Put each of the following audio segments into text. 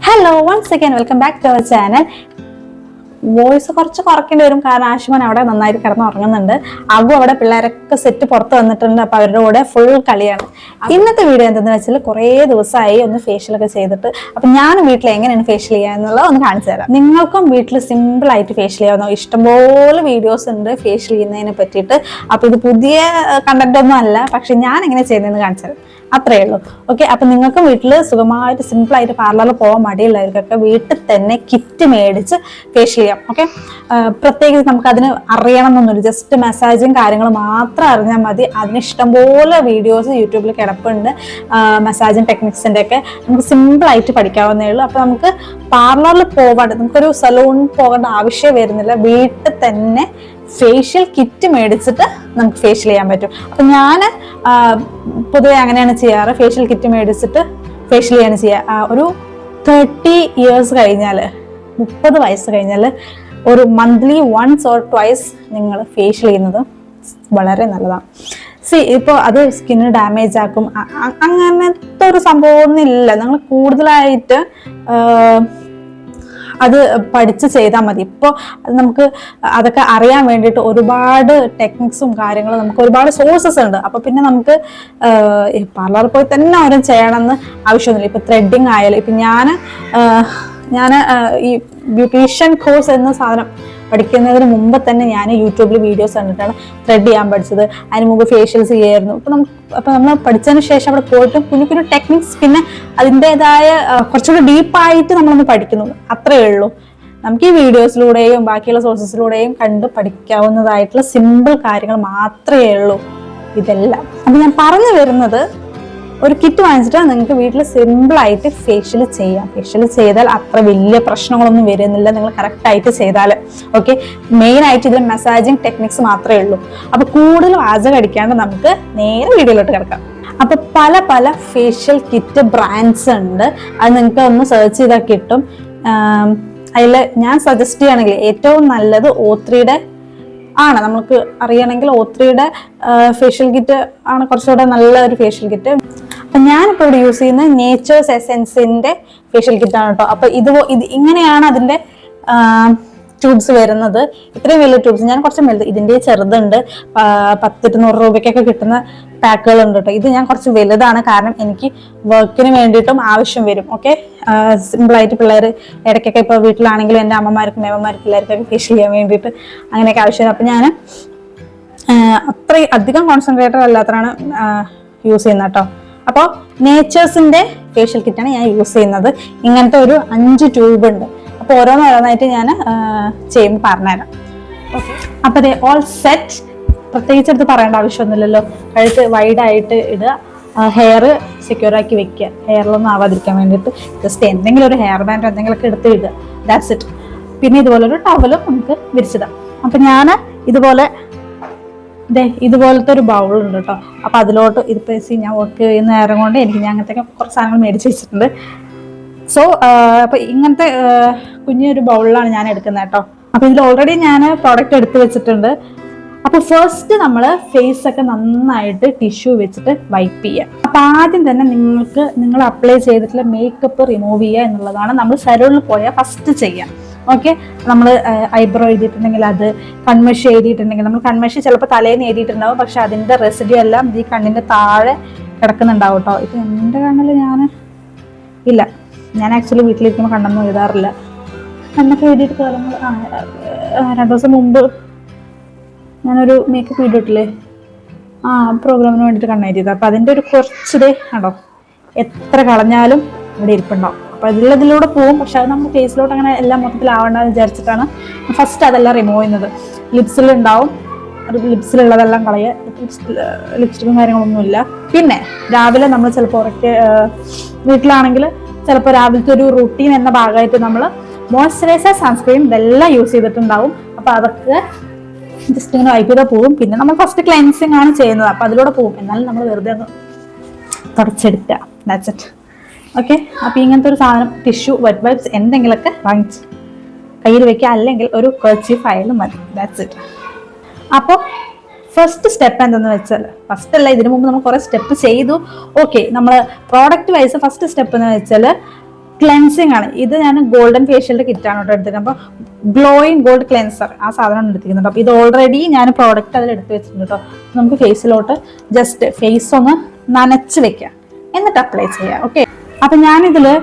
Hello, once again, welcome back to our channel. Voice കുറച്ച് കുറയ്ക്കേണ്ടി വരും കാരണം ആശുമാൻ അവിടെ നന്നായിട്ട് കിടന്ന് ഉറങ്ങുന്നുണ്ട്. ആകും അവിടെ പിള്ളേരൊക്കെ സെറ്റ് പുറത്ത് വന്നിട്ടുണ്ട്. അപ്പൊ അവരുടെ കൂടെ ഫുൾ കളിയാണ്. ഇന്നത്തെ വീഡിയോ എന്തെന്ന് വെച്ചാൽ കുറേ ദിവസമായി ഒന്ന് ഫേഷ്യലൊക്കെ ചെയ്തിട്ട് അപ്പൊ ഞാൻ വീട്ടിൽ എങ്ങനെയാണ് ഫേഷ്യൽ ചെയ്യുക എന്നുള്ളത് ഒന്ന് കാണിച്ചു തരാം. നിങ്ങൾക്കും വീട്ടിൽ സിമ്പിൾ ആയിട്ട് ഫേഷ്യൽ ചെയ്യാവുന്ന ഇഷ്ടംപോലെ വീഡിയോസ് ഉണ്ട് ഫേഷ്യൽ ചെയ്യുന്നതിനെ പറ്റിയിട്ട്. അപ്പൊ ഇത് പുതിയ കണ്ടന്റ് ഒന്നും അല്ല, പക്ഷെ ഞാൻ എങ്ങനെ ചെയ്യുന്നതെന്ന് കാണിച്ചു തരാം. അത്രയേ ഉള്ളൂ. ഓക്കെ, അപ്പൊ നിങ്ങൾക്ക് വീട്ടിൽ സുഖമായിട്ട് സിമ്പിൾ ആയിട്ട് പാർലറിൽ പോകാൻ മടിയുള്ളവർക്കൊക്കെ വീട്ടിൽ തന്നെ കിറ്റ് മേടിച്ച് ഫേഷ്യൽ ചെയ്യാം. ഓക്കെ, പ്രത്യേകിച്ച് നമുക്ക് അതിന് അറിയണം എന്നൊന്നുമില്ല, ജസ്റ്റ് മെസ്സാജും കാര്യങ്ങളും മാത്രം അറിഞ്ഞാൽ മതി. അതിന് ഇഷ്ടംപോലെ വീഡിയോസ് യൂട്യൂബിൽ കിടപ്പുണ്ട്, മെസ്സാജും ടെക്നിക്സിന്റെ ഒക്കെ. നമുക്ക് സിമ്പിൾ ആയിട്ട് പഠിക്കാവുന്നേ ഉള്ളൂ. അപ്പൊ നമുക്ക് പാർലറിൽ പോകാണ്ട്, നമുക്കൊരു സലൂണിൽ പോകേണ്ട ആവശ്യം വരുന്നില്ല. വീട്ടിൽ തന്നെ ഫേഷ്യൽ കിറ്റ് മേടിച്ചിട്ട് നമുക്ക് ഫേഷ്യൽ ചെയ്യാൻ പറ്റും. അപ്പൊ ഞാൻ പൊതുവെ അങ്ങനെയാണ് ചെയ്യാറ്. ഫേഷ്യൽ കിറ്റ് മേടിച്ചിട്ട് ഫേഷ്യൽ ചെയ്യാണ് ചെയ്യുക. ഒരു 30 years കഴിഞ്ഞാല്, 30 വയസ്സ് കഴിഞ്ഞാൽ ഒരു മന്ത്ലി വൺസ് ഓർ ട്വൈസ് നിങ്ങൾ ഫേഷ്യൽ ചെയ്യുന്നത് വളരെ നല്ലതാണ്. ഇപ്പോൾ അത് സ്കിന്ന് ഡാമേജ് ആക്കും, അങ്ങനത്തെ ഒരു സംഭവമൊന്നും ഇല്ല. നിങ്ങൾ കൂടുതലായിട്ട് അത് പഠിച്ച് ചെയ്താൽ മതി. ഇപ്പോൾ നമുക്ക് അതൊക്കെ അറിയാൻ വേണ്ടിയിട്ട് ഒരുപാട് ടെക്നിക്സും കാര്യങ്ങളും, നമുക്ക് ഒരുപാട് സോഴ്സസ് ഉണ്ട്. അപ്പൊ പിന്നെ നമുക്ക് പാർലറിൽ പോയി തന്നെ ഓരോ ചെയ്യണമെന്ന് ആവശ്യമൊന്നുമില്ല. ഇപ്പൊ ത്രെഡിങ് ആയാലും, ഇപ്പൊ ഞാൻ ഈ ബ്യൂട്ടീഷ്യൻ കോഴ്സ് എന്ന സാധനം പഠിക്കുന്നതിന് മുമ്പ് തന്നെ ഞാൻ യൂട്യൂബിൽ വീഡിയോസ് കണ്ടിട്ടാണ് ത്രെഡ് ചെയ്യാൻ പഠിച്ചത്. അതിന് മുമ്പ് ഫേഷ്യൽസ് ചെയ്യായിരുന്നു. അപ്പൊ നമ്മൾ പഠിച്ചതിന് ശേഷം അവിടെ പോയിട്ട് കുഞ്ഞു കുഞ്ഞു ടെക്നിക്സ്, പിന്നെ അതിൻ്റെതായ കുറച്ചുകൂടി ഡീപ്പായിട്ട് നമ്മളൊന്ന് പഠിക്കുന്നു. അത്രയേ ഉള്ളൂ. നമുക്ക് ഈ വീഡിയോസിലൂടെയും ബാക്കിയുള്ള സോഴ്സസിലൂടെയും കണ്ട് പഠിക്കാവുന്നതായിട്ടുള്ള സിമ്പിൾ കാര്യങ്ങൾ മാത്രമേ ഉള്ളൂ ഇതെല്ലാം. അപ്പൊ ഞാൻ പറഞ്ഞു വരുന്നത്, ഒരു കിറ്റ് വാങ്ങിച്ചിട്ട് നിങ്ങൾക്ക് വീട്ടിൽ സിമ്പിൾ ആയിട്ട് ഫേഷ്യൽ ചെയ്യാം. ഫേഷ്യൽ ചെയ്താൽ അത്ര വലിയ പ്രശ്നങ്ങളൊന്നും വരുന്നില്ല, നിങ്ങൾ കറക്റ്റ് ആയിട്ട് ചെയ്താൽ. ഓക്കെ, മെയിൻ ആയിട്ട് ഇതിൽ മെസ്സാജിങ് ടെക്നിക്സ് മാത്രമേ ഉള്ളൂ. അപ്പൊ കൂടുതൽ വാചകം അടിക്കാണ്ട് നമുക്ക് നേരെ വീഡിയോയിലോട്ട് കിടക്കാം. അപ്പൊ പല പല ഫേഷ്യൽ കിറ്റ് ബ്രാൻഡ്സ് ഉണ്ട്. അത് നിങ്ങൾക്ക് ഒന്ന് സെർച്ച് ചെയ്താൽ കിട്ടും. അതിൽ ഞാൻ സജസ്റ്റ് ചെയ്യുകയാണെങ്കിൽ ഏറ്റവും നല്ലത് O3യുടെ ആണ്. നമുക്ക് അറിയണമെങ്കിൽ O3യുടെ ഫേഷ്യൽ കിറ്റ് ആണ് കുറച്ചുകൂടെ നല്ല ഒരു ഫേഷ്യൽ കിറ്റ്. അപ്പൊ ഞാനിപ്പോൾ ഇവിടെ യൂസ് ചെയ്യുന്നത് നേച്ചേഴ്സ് എസെൻസിന്റെ ഫേഷ്യൽ കിറ്റ് ആണ് കേട്ടോ. അപ്പൊ ഇത് ഇങ്ങനെയാണ് അതിന്റെ ട്യൂബ്സ് വരുന്നത്. ഇത്രയും വലിയ ട്യൂബ്സ്, ഞാൻ കുറച്ച് വലുത്, ഇതിന്റെ ചെറുതുണ്ട്. 10-200 രൂപയ്ക്കൊക്കെ കിട്ടുന്ന പാക്കുകൾ ഉണ്ട് കേട്ടോ. ഇത് ഞാൻ കുറച്ച് വലുതാണ്, കാരണം എനിക്ക് വർക്കിന് വേണ്ടിയിട്ടും ആവശ്യം വരും. ഓക്കെ, സിമ്പിളായിട്ട് പിള്ളേർ ഇടയ്ക്കൊക്കെ ഇപ്പോൾ വീട്ടിലാണെങ്കിലും എൻ്റെ അമ്മമാർക്കും മേമ്മമാർക്കും പിള്ളേർക്കൊക്കെ ഫേഷ്യൽ ചെയ്യാൻ വേണ്ടിയിട്ട് അങ്ങനെയൊക്കെ ആവശ്യം. അപ്പം ഞാൻ അധികം കോൺസെൻട്രേറ്റഡ് അല്ലാത്തതാണ് യൂസ് ചെയ്യുന്നത് കേട്ടോ. അപ്പോൾ നേച്ചേഴ്സിന്റെ ഫേഷ്യൽ കിറ്റാണ് ഞാൻ യൂസ് ചെയ്യുന്നത്. ഇങ്ങനത്തെ ഒരു 5 ട്യൂബ് ഉണ്ട്. അപ്പോൾ ഓരോന്നായിട്ട് ഞാൻ ചെയ്യുമ്പോൾ പറഞ്ഞുതരാം. ഓക്കെ, അപ്പോൾ ദേ ഓൾ സെറ്റ്. പ്രത്യേകിച്ച് എടുത്ത് പറയേണ്ട ആവശ്യമൊന്നുമില്ലല്ലോ. കഴുത്ത് വൈഡായിട്ട് ഇടുക, ഹെയർ സെക്യൂർ ആക്കി വെക്കുക, ഹെയറിലൊന്നും ആവാതിരിക്കാൻ വേണ്ടിയിട്ട് ജസ്റ്റ് എന്തെങ്കിലും ഒരു ഹെയർ ബാൻഡ് എന്തെങ്കിലുമൊക്കെ എടുത്ത് ഇടുക. That's it. പിന്നെ ഇതുപോലൊരു ടവലും നമുക്ക് വിരിച്ചിടാം. അപ്പം ഞാൻ ഇതുപോലത്തെ ഒരു ബൗളുണ്ട് കേട്ടോ. അപ്പൊ അതിലോട്ട് ഇതിപ്പോ ഞാൻ വർക്ക് ചെയ്യുന്ന നേരം കൊണ്ട് ഞാൻ അങ്ങനത്തെ കുറച്ച് സാധനങ്ങൾ മേടിച്ച് വെച്ചിട്ടുണ്ട്. സോ അപ്പൊ ഇങ്ങനത്തെ കുഞ്ഞൊരു ബൗളിലാണ് ഞാൻ എടുക്കുന്നത് കേട്ടോ. അപ്പൊ ഇതിൽ ഓൾറെഡി ഞാൻ പ്രോഡക്റ്റ് എടുത്ത് വെച്ചിട്ടുണ്ട്. അപ്പൊ ഫസ്റ്റ് നമ്മൾ ഫേസ് ഒക്കെ നന്നായിട്ട് ടിഷ്യൂ വെച്ചിട്ട് വൈപ്പ് ചെയ്യുക. അപ്പൊ ആദ്യം തന്നെ നിങ്ങൾ അപ്ലൈ ചെയ്തിട്ടുള്ള മേക്കപ്പ് റിമൂവ് ചെയ്യുക എന്നുള്ളതാണ് നമ്മൾ സലൂണിൽ പോയാൽ ഫസ്റ്റ് ചെയ്യാം. ഓക്കെ, നമ്മൾ ഐബ്രോ എഴുതിയിട്ടുണ്ടെങ്കിൽ അത്, കൺമഷി എഴുതിയിട്ടുണ്ടെങ്കിൽ നമ്മൾ കൺമഷി ചിലപ്പോൾ തലേന്ന് എഴുതിയിട്ടുണ്ടാവും, പക്ഷെ അതിന്റെ റെസിഡ്യൂ എല്ലാം ഈ കണ്ണിന്റെ താഴെ കിടക്കുന്നുണ്ടാവും കേട്ടോ. ഇപ്പൊ എൻ്റെ കണ്ണിൽ ഞാൻ ആക്ച്വലി വീട്ടിലിരിക്കുമ്പോൾ കണ്ണൊന്നും എഴുതാറില്ല. കണ്ണൊക്കെ എഴുതിയിട്ട് കാലങ്ങൾ 2 ദിവസം മുമ്പ് ഞാനൊരു മേക്കപ്പ് ചെയ്തിട്ടില്ലേ, പ്രോഗ്രാമിന് വേണ്ടിയിട്ട് കണ്ണെഴുതിയത്. അപ്പൊ അതിന്റെ ഒരു കുറച്ചിതേ കണ്ടോ, എത്ര കളഞ്ഞാലും ഇവിടെ ഇരിപ്പുണ്ടാവും. അപ്പൊ ഇതിലൂടെ പോവും, പക്ഷെ അത് നമ്മൾ ഫേസിലോട്ട് അങ്ങനെ എല്ലാം മൊത്തത്തിലാവണ്ടെന്ന് വിചാരിച്ചിട്ടാണ് ഫസ്റ്റ് അതെല്ലാം റിമൂവ് ചെയ്യുന്നത്. ലിപ്സിലുണ്ടാവും, ലിപ്സിലുള്ളതെല്ലാം കളയുക. ലിപ്സ്റ്റിക്കും കാര്യങ്ങളൊന്നുമില്ല. പിന്നെ രാവിലെ നമ്മൾ ചിലപ്പോൾ വീട്ടിലാണെങ്കിൽ ചിലപ്പോൾ രാവിലത്തെ ഒരു റുട്ടീൻ എന്ന ഭാഗമായിട്ട് നമ്മൾ മോയ്സ്ചറൈസർ, സൺസ്ക്രീൻ ഇതെല്ലാം യൂസ് ചെയ്തിട്ടുണ്ടാവും. അപ്പൊ അതൊക്കെ ജസ്റ്റ് ഇങ്ങനെ വൈപ്പ് ചെയ്താൽ പോവും. പിന്നെ നമ്മൾ ഫസ്റ്റ് ക്ലെൻസിങ് ആണ് ചെയ്യുന്നത്, അപ്പൊ അതിലൂടെ പോവും. എന്നാലും നമ്മൾ വെറുതെ ഒന്ന് തുടച്ചെടുക്കുക. That's it. ഓക്കെ, അപ്പൊ ഇങ്ങനത്തെ ഒരു സാധനം, ടിഷ്യൂ, വെറ്റ് വൈപ്സ് എന്തെങ്കിലുമൊക്കെ വാങ്ങിച്ച് കയ്യിൽ വെക്കുക, അല്ലെങ്കിൽ ഒരു കർച്ചീഫ് ആയാലും മതി. That's it. അപ്പോൾ ഫസ്റ്റ് സ്റ്റെപ്പ് എന്തെന്ന് വെച്ചാൽ, ഫസ്റ്റ് അല്ല, ഇതിനു മുമ്പ് നമ്മൾ കുറെ സ്റ്റെപ്പ് ചെയ്തു. ഓക്കെ, നമ്മൾ പ്രോഡക്റ്റ് വൈസ് ഫസ്റ്റ് സ്റ്റെപ്പ് എന്ന് വെച്ചാൽ ക്ലെൻസിങ് ആണ് ഇത്. ഞാൻ ഗോൾഡൻ ഫേഷ്യലിന്റെ കിറ്റാണ് കേട്ടോ എടുത്തിരിക്കുന്നത്. അപ്പൊ ഗ്ലോയിങ് ഗോൾഡ് ക്ലെൻസർ ആ സാധനം എടുത്തിരിക്കുന്നുണ്ട്. അപ്പൊ ഇത് ഓൾറെഡി ഞാൻ പ്രോഡക്റ്റ് അതിൽ എടുത്ത് വെച്ചിട്ടുണ്ട് കേട്ടോ. നമുക്ക് ഫേസിലോട്ട് ജസ്റ്റ് ഫേസ് ഒന്ന് നനച്ച് വെക്കാം, എന്നിട്ട് അപ്ലൈ ചെയ്യാം. ഓക്കെ, അപ്പൊ ഞാനിതില്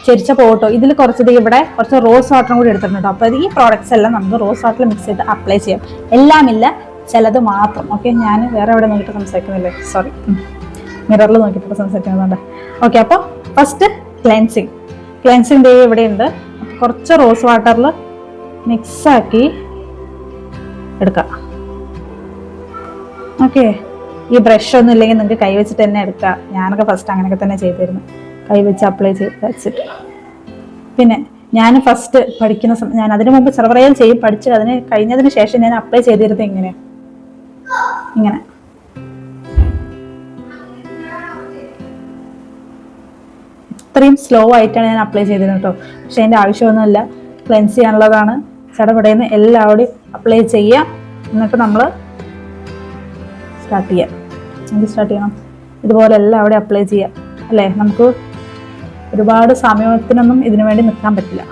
ചെരിച്ച പോട്ടോ, ഇതിൽ ഇവിടെ കുറച്ച് റോസ് വാട്ടറും കൂടി എടുത്തിട്ടുണ്ട്. അപ്പൊ ഈ പ്രോഡക്ട്സ് എല്ലാം നമുക്ക് റോസ് വാട്ടറിൽ മിക്സ് ചെയ്ത് അപ്ലൈ ചെയ്യാം. എല്ലാമില്ല, ചിലത് മാത്രം. ഓക്കെ, ഞാൻ വേറെ എവിടെ നോക്കിയിട്ട് സംസാരിക്കുന്നില്ലേ, സോറി, മിററിൽ നോക്കിയിട്ട് സംസാരിക്കുന്നുണ്ട്. ഓക്കെ, അപ്പോൾ ഫസ്റ്റ് ക്ലെൻസിങ് ഡേ ഇവിടെ ഉണ്ട്. കുറച്ച് റോസ് വാട്ടറിൽ മിക്സാക്കി എടുക്കാം. ഓക്കെ, ഈ ബ്രഷ് ഒന്നും ഇല്ലെങ്കിൽ നിങ്ങൾക്ക് കൈ വെച്ചിട്ട് തന്നെ എടുക്കാം. ഞാനൊക്കെ ഫസ്റ്റ് അങ്ങനെയൊക്കെ തന്നെ ചെയ്തിരുന്നു, കൈ വെച്ച് അപ്ലൈ ചെയ്ത് വെച്ചിട്ട്. പിന്നെ ഞാൻ ഫസ്റ്റ് പഠിക്കുന്ന ഞാൻ അതിനു മുമ്പ് ചെറുപറയാൻ ചെയ്യും, പഠിച്ച് അതിന് കഴിഞ്ഞതിന് ശേഷം ഞാൻ അപ്ലൈ ചെയ്തിരുന്നത് ഇങ്ങനെ ഇത്രയും സ്ലോ ആയിട്ടാണ് ഞാൻ അപ്ലൈ ചെയ്തിരുന്നത് കേട്ടോ. പക്ഷെ അതിൻ്റെ ആവശ്യമൊന്നുമില്ല, ക്ലെൻസ് ചെയ്യാനുള്ളതാണ്. ചടപടയെന്ന് എല്ലാവരും അപ്ലൈ ചെയ്യുക. എന്നിട്ട് നമ്മൾ സ്റ്റാർട്ട് ചെയ്യണം. ഇതുപോലെ എല്ലാവരും അപ്ലൈ ചെയ്യാം അല്ലേ. നമുക്ക് ഒരുപാട് സമയത്തിനൊന്നും ഇതിനു വേണ്ടി നിൽക്കാൻ പറ്റില്ല.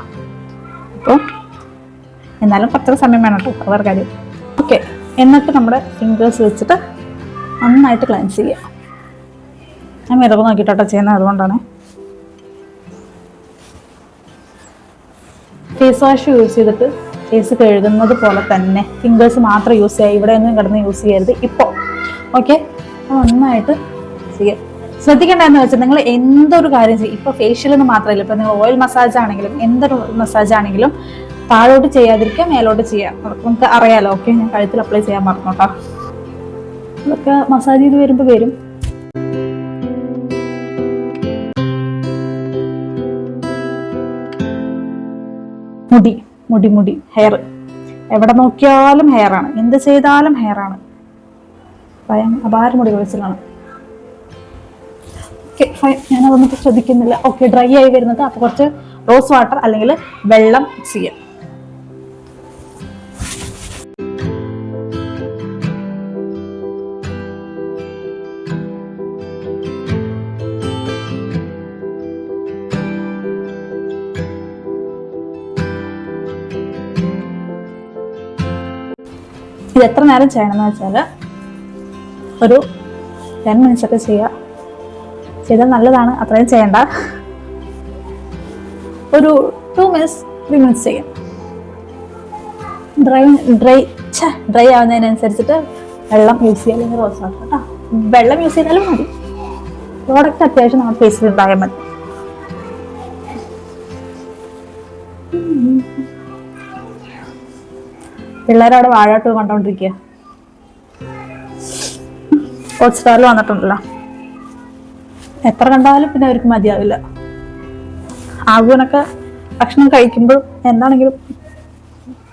അപ്പോൾ എന്നാലും കുറച്ച് സമയം വേണം കേട്ടോ, അവർ കാര്യം. ഓക്കെ, എന്നിട്ട് നമ്മുടെ ഫിംഗേഴ്സ് വെച്ചിട്ട് നന്നായിട്ട് ക്ലെൻസ് ചെയ്യാം. ഞാൻ മിറർ നോക്കിയിട്ടോ ചെയ്യുന്നത്, അതുകൊണ്ടാണ്. ഫേസ് വാഷ് യൂസ് ചെയ്തിട്ട് ഫേസ് കഴുകുന്നത് പോലെ തന്നെ ഫിംഗേഴ്സ് മാത്രം യൂസ് ചെയ്യുക, ഇവിടെ ഒന്നും കിടന്ന് യൂസ് ചെയ്യരുത് ഇപ്പോൾ. ഓക്കെ, നന്നായിട്ട് ചെയ്യാം. ശ്രദ്ധിക്കേണ്ടതെന്ന് വെച്ചാൽ നിങ്ങൾ എന്തൊരു കാര്യം ചെയ്യും, ഇപ്പോൾ ഫേഷ്യൽ എന്ന് മാത്രമല്ല, ഇപ്പോൾ നിങ്ങൾ ഓയിൽ മസാജ് ആണെങ്കിലും എന്തൊരു മസാജ് ആണെങ്കിലും താഴോട്ട് ചെയ്യാതിരിക്കുക, മേലോട്ട് ചെയ്യാം. നമുക്ക് അറിയാലോ. ഓക്കെ, ഞാൻ കഴുത്തിൽ അപ്ലൈ ചെയ്യാൻ മറന്നോട്ടോ. അതൊക്കെ മസാജ് ചെയ്ത് വരുമ്പോൾ വരും. മുടി ഹെയർ, എവിടെ നോക്കിയാലും ഹെയർ ആണ്, എന്ത് ചെയ്താലും ഹെയർ ആണ്. അപാര മുടി കൊഴിച്ചിലാണ്. ഓക്കെ ഫൈൻ, ഞാനതൊന്നും ശ്രദ്ധിക്കുന്നില്ല. ഓക്കെ, ഡ്രൈ ആയി വരുന്നത്. അപ്പോൾ കുറച്ച് റോസ് വാട്ടർ അല്ലെങ്കിൽ വെള്ളം മിക്സ് ചെയ്യാം. ഇത് എത്ര നേരം ചെയ്യണമെന്ന് വെച്ചാൽ ഒരു 10 minutes ഒക്കെ ചെയ്താൽ നല്ലതാണ്. അത്രയും ചെയ്യണ്ട, ഒരു 2 minutes 3 minutes ചെയ്യാം. ഡ്രൈ ആവുന്നതിനനുസരിച്ചിട്ട് വെള്ളം യൂസ് ചെയ്യാം, അല്ലെങ്കിൽ റോസ് വാട്ടർ കേട്ടോ. വെള്ളം യൂസ് ചെയ്താലും മതി, പ്രോഡക്റ്റ് അത്യാവശ്യം നമ്മുടെ ഫേസിൽ ഉണ്ടായാൽ മതി. പിള്ളേരവിടെ വാഴാട്ട് കണ്ടോണ്ടിരിക്കുക. ഹോട്ട്സ്റ്റാറിൽ വന്നിട്ടുണ്ടല്ലോ, എത്ര കണ്ടാലും പിന്നെ അവർക്ക് മതിയാവില്ല. ആകുവനൊക്കെ ഭക്ഷണം കഴിക്കുമ്പോൾ എന്താണെങ്കിലും,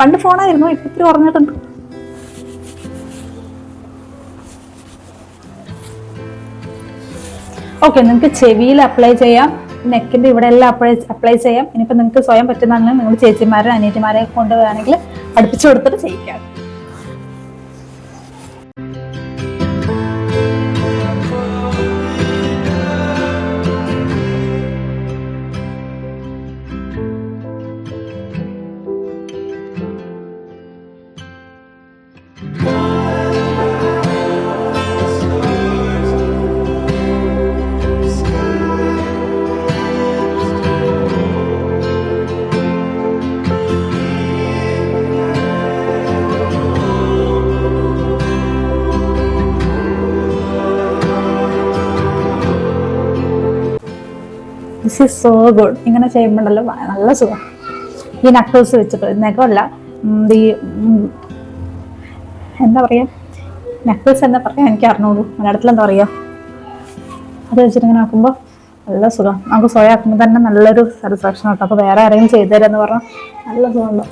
പണ്ട് ഫോണായിരുന്നു, ഇപ്പൊ ഇത്തിരി കുറഞ്ഞിട്ടുണ്ട്. ഓക്കെ, നിങ്ങൾക്ക് ചെവിയിൽ അപ്ലൈ ചെയ്യാം, നെക്കിന്റെ ഇവിടെ എല്ലാം അപ്ലൈ ചെയ്യാം. ഇനിയിപ്പോൾ നിങ്ങൾക്ക് സ്വയം പറ്റുന്നതാണ് നിങ്ങൾ ചേച്ചിമാരെ അനിയത്തിമാരെ കൊണ്ടുപോവുകയാണെങ്കിൽ അടുപ്പിച്ചു കൊടുത്തിട്ട് ചെയ്യിക്കാം. This is so good. ഇങ്ങനെ ചെയ്യുമ്പോഴല്ലോ നല്ല സുഖം. ഈ നക്കിൾസ് വെച്ചിട്ട്, നഖമല്ല, ഈ എന്താ പറയുക, നക്കിൾസ് എന്താ പറയുക എനിക്ക് അറിഞ്ഞോളൂ, മലയാളത്തിൽ എന്താ പറയുക, അത് വെച്ചിട്ട് ഇങ്ങനെ ആക്കുമ്പോൾ നല്ല സുഖം. നമുക്ക് സ്വയം ആക്കുമ്പോൾ തന്നെ നല്ലൊരു സാറ്റിസ്ഫാക്ഷൻ കിട്ടും. അപ്പോൾ വേറെ ആരെങ്കിലും ചെയ്തു തരാമെന്ന് പറഞ്ഞാൽ നല്ല സുഖമുണ്ടോ.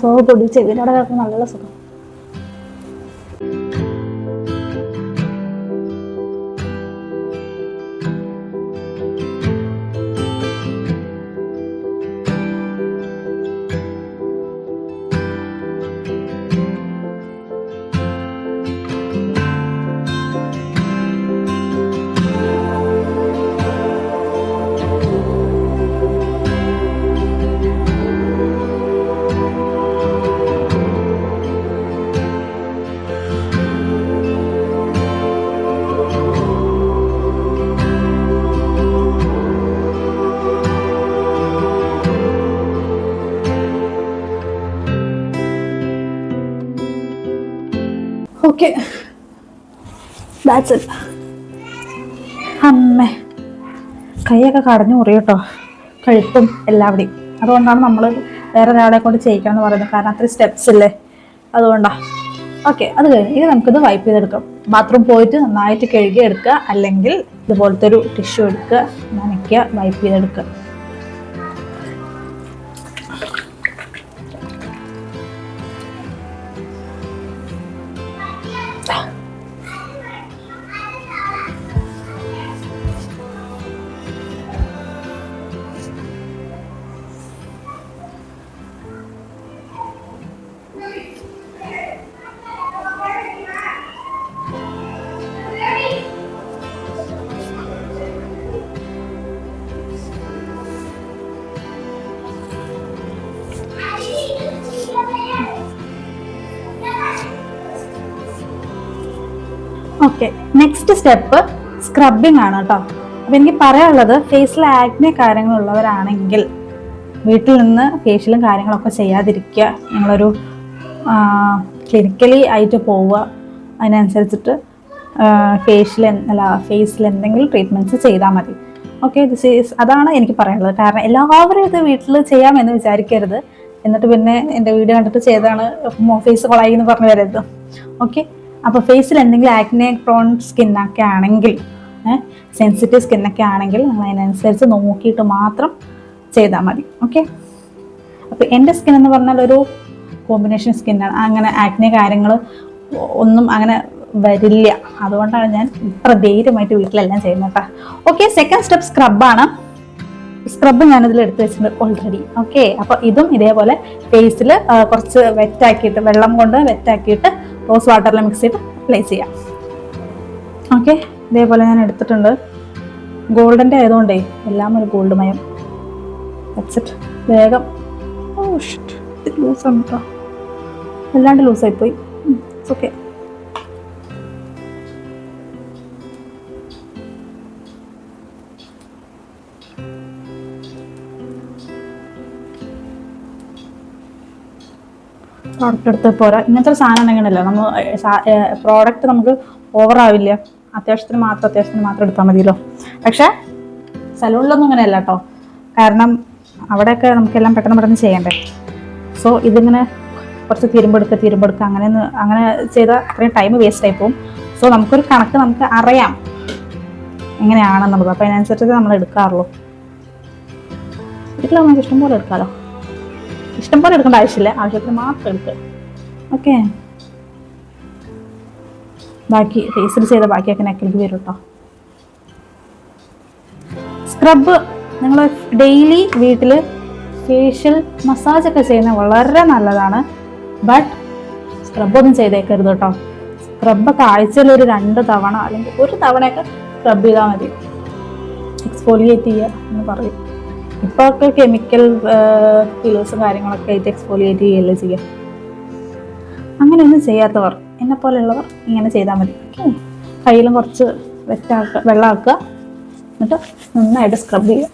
So good. ചെവിയിലൂടെ കേൾക്കുമ്പോൾ നല്ല സുഖം. Okay, that's it. അമ്മേ, കൈയൊക്കെ കടഞ്ഞു മുറിയും കേട്ടോ, കഴുത്തും എല്ലാവിടെയും. അതുകൊണ്ടാണ് നമ്മൾ വേറെ ഒരാളെ കൊണ്ട് ചെയ്യിക്കണം എന്ന് പറയുന്നത്, കാരണം അത്രയും സ്റ്റെപ്സ് ഇല്ലേ, അതുകൊണ്ടാണ്. ഓക്കെ, അത് കഴിഞ്ഞ് ഇത് നമുക്കിത് വൈപ്പ് ചെയ്തെടുക്കാം. ബാത്റൂം പോയിട്ട് നന്നായിട്ട് കഴുകി എടുക്കുക, അല്ലെങ്കിൽ ഇതുപോലത്തെ ഒരു ടിഷ്യൂ എടുക്കുക, നനയ്ക്കുക, വൈപ്പ് ചെയ്തെടുക്കുക. ഓക്കെ, നെക്സ്റ്റ് സ്റ്റെപ്പ് സ്ക്രബിങ് ആണ് കേട്ടോ. അപ്പം എനിക്ക് പറയാനുള്ളത്, ഫേസിൽ ആക്നെ കാര്യങ്ങളുള്ളവരാണെങ്കിൽ വീട്ടിൽ നിന്ന് ഫേഷ്യലും കാര്യങ്ങളൊക്കെ ചെയ്യാതിരിക്കുക. നിങ്ങളൊരു ക്ലിനിക്കലി ആയിട്ട് പോവുക, അതിനനുസരിച്ചിട്ട് ഫേസിൽ എന്തെങ്കിലും ട്രീറ്റ്മെൻറ്റ്സ് ചെയ്താൽ മതി. ഓക്കെ, അതാണ് എനിക്ക് പറയാനുള്ളത്. കാരണം എല്ലാവരും ഇത് വീട്ടിൽ ചെയ്യാമെന്ന് വിചാരിക്കരുത്, എന്നിട്ട് പിന്നെ എൻ്റെ വീഡിയോ കണ്ടിട്ട് ചെയ്താണ് ഫേസ് കൊളായി എന്ന് പറഞ്ഞു വരരുത്. ഓക്കെ, അപ്പോൾ ഫേസിൽ എന്തെങ്കിലും ആക്നെ പ്രോൺ സ്കിന്നൊക്കെ ആണെങ്കിൽ, സെൻസിറ്റീവ് സ്കിന്നൊക്കെ ആണെങ്കിൽ നിങ്ങൾ അതിനനുസരിച്ച് നോക്കിയിട്ട് മാത്രം ചെയ്താൽ മതി. ഓക്കെ, അപ്പോൾ എൻ്റെ സ്കിൻ എന്ന് പറഞ്ഞാൽ ഒരു കോമ്പിനേഷൻ സ്കിന്നാണ്, അങ്ങനെ ആക്നെ കാര്യങ്ങൾ ഒന്നും അങ്ങനെ വരില്ല. അതുകൊണ്ടാണ് ഞാൻ ഇത്ര ധൈര്യമായിട്ട് വീട്ടിലെല്ലാം ചെയ്യുന്നത് കേട്ടോ. ഓക്കെ, സെക്കൻഡ് സ്റ്റെപ്പ് സ്ക്രബാണ്. സ്ക്രബ് ഞാനിതിൽ എടുത്ത് വെച്ചിട്ടുണ്ട് ഓൾറെഡി. ഓക്കെ, അപ്പോൾ ഇതും ഇതേപോലെ ഫേസിൽ കുറച്ച് വെറ്റാക്കിയിട്ട്, വെള്ളം കൊണ്ട് വെറ്റാക്കിയിട്ട് റോസ് വാട്ടറിൽ മിക്സ് ചെയ്ത് അപ്ലൈ ചെയ്യാം. ഓക്കെ, ഇതേപോലെ ഞാൻ എടുത്തിട്ടുണ്ട്. ഗോൾഡൻ്റെ ആയതുകൊണ്ടേ എല്ലാം ഒരു ഗോൾഡ് മയം. വെച്ചിട്ട് വേഗം, ഇത് ലൂസാണ് കേട്ടോ, വല്ലാണ്ട് ലൂസായിപ്പോയി. ഓക്കെ, പ്രോഡക്റ്റ് എടുത്ത് പോരാ. ഇങ്ങനത്തെ ഒരു സാധനം ഉണ്ടെങ്കിലല്ലോ നമ്മൾ പ്രോഡക്റ്റ് നമുക്ക് ഓവറാവില്ല. അത്യാവശ്യത്തിന് മാത്രം എടുത്താൽ മതിയല്ലോ. പക്ഷേ സലൂണിലൊന്നും ഇങ്ങനെയല്ല കേട്ടോ, കാരണം അവിടെയൊക്കെ നമുക്കെല്ലാം പെട്ടെന്ന് ചെയ്യണ്ടേ. സോ ഇതിങ്ങനെ കുറച്ച് തിരുമ്പെടുക്കുക അങ്ങനെ ചെയ്താൽ അത്രയും ടൈം വേസ്റ്റ് ആയി പോകും. സോ നമുക്കൊരു കണക്ക് നമുക്ക് അറിയാം എങ്ങനെയാണെന്നുള്ളത്. അപ്പോൾ അതിനനുസരിച്ച് നമ്മൾ എടുക്കാറുള്ളൂ. വീട്ടിൽ നമുക്ക് ഇഷ്ടംപോലെ എടുക്കാമല്ലോ. ഇഷ്ടംപോലെ എടുക്കേണ്ട ആവശ്യമില്ല, ആവശ്യത്തിന് മാത്രം എടുക്കുക. ഓക്കെ, ബാക്കി ഫേസിൽ ചെയ്ത ബാക്കിയൊക്കെ നെക്കിലേക്ക് വരും കേട്ടോ. സ്ക്രബ് നിങ്ങൾ ഡെയിലി വീട്ടിൽ ഫേഷ്യൽ മസാജൊക്കെ ചെയ്യുന്നത് വളരെ നല്ലതാണ്. ബട്ട് സ്ക്രബൊന്നും ചെയ്തേക്കരുത് കേട്ടോ. സ്ക്രബൊക്കെ ആഴ്ചയിൽ ഒരു 2 തവണ അല്ലെങ്കിൽ 1 തവണയൊക്കെ സ്ക്രബ് ചെയ്താൽ മതി. എക്സ്ഫോലിയേറ്റ് ചെയ്യുക എന്ന് പറയും. ഇപ്പോൾ ഒക്കെ കെമിക്കൽ ഫില്ലേഴ്സും കാര്യങ്ങളൊക്കെ ആയിട്ട് എക്സ്ഫോലിയേറ്റ് ചെയ്യല്ലേ ചെയ്യുക. അങ്ങനെയൊന്നും ചെയ്യാത്തവർ, എന്നെ പോലെയുള്ളവർ ഇങ്ങനെ ചെയ്താൽ മതി. ഓക്കെ, കയ്യിലും കുറച്ച് വെള്ളമാക്കുക, എന്നിട്ട് നന്നായിട്ട് സ്ക്രബ് ചെയ്യുക.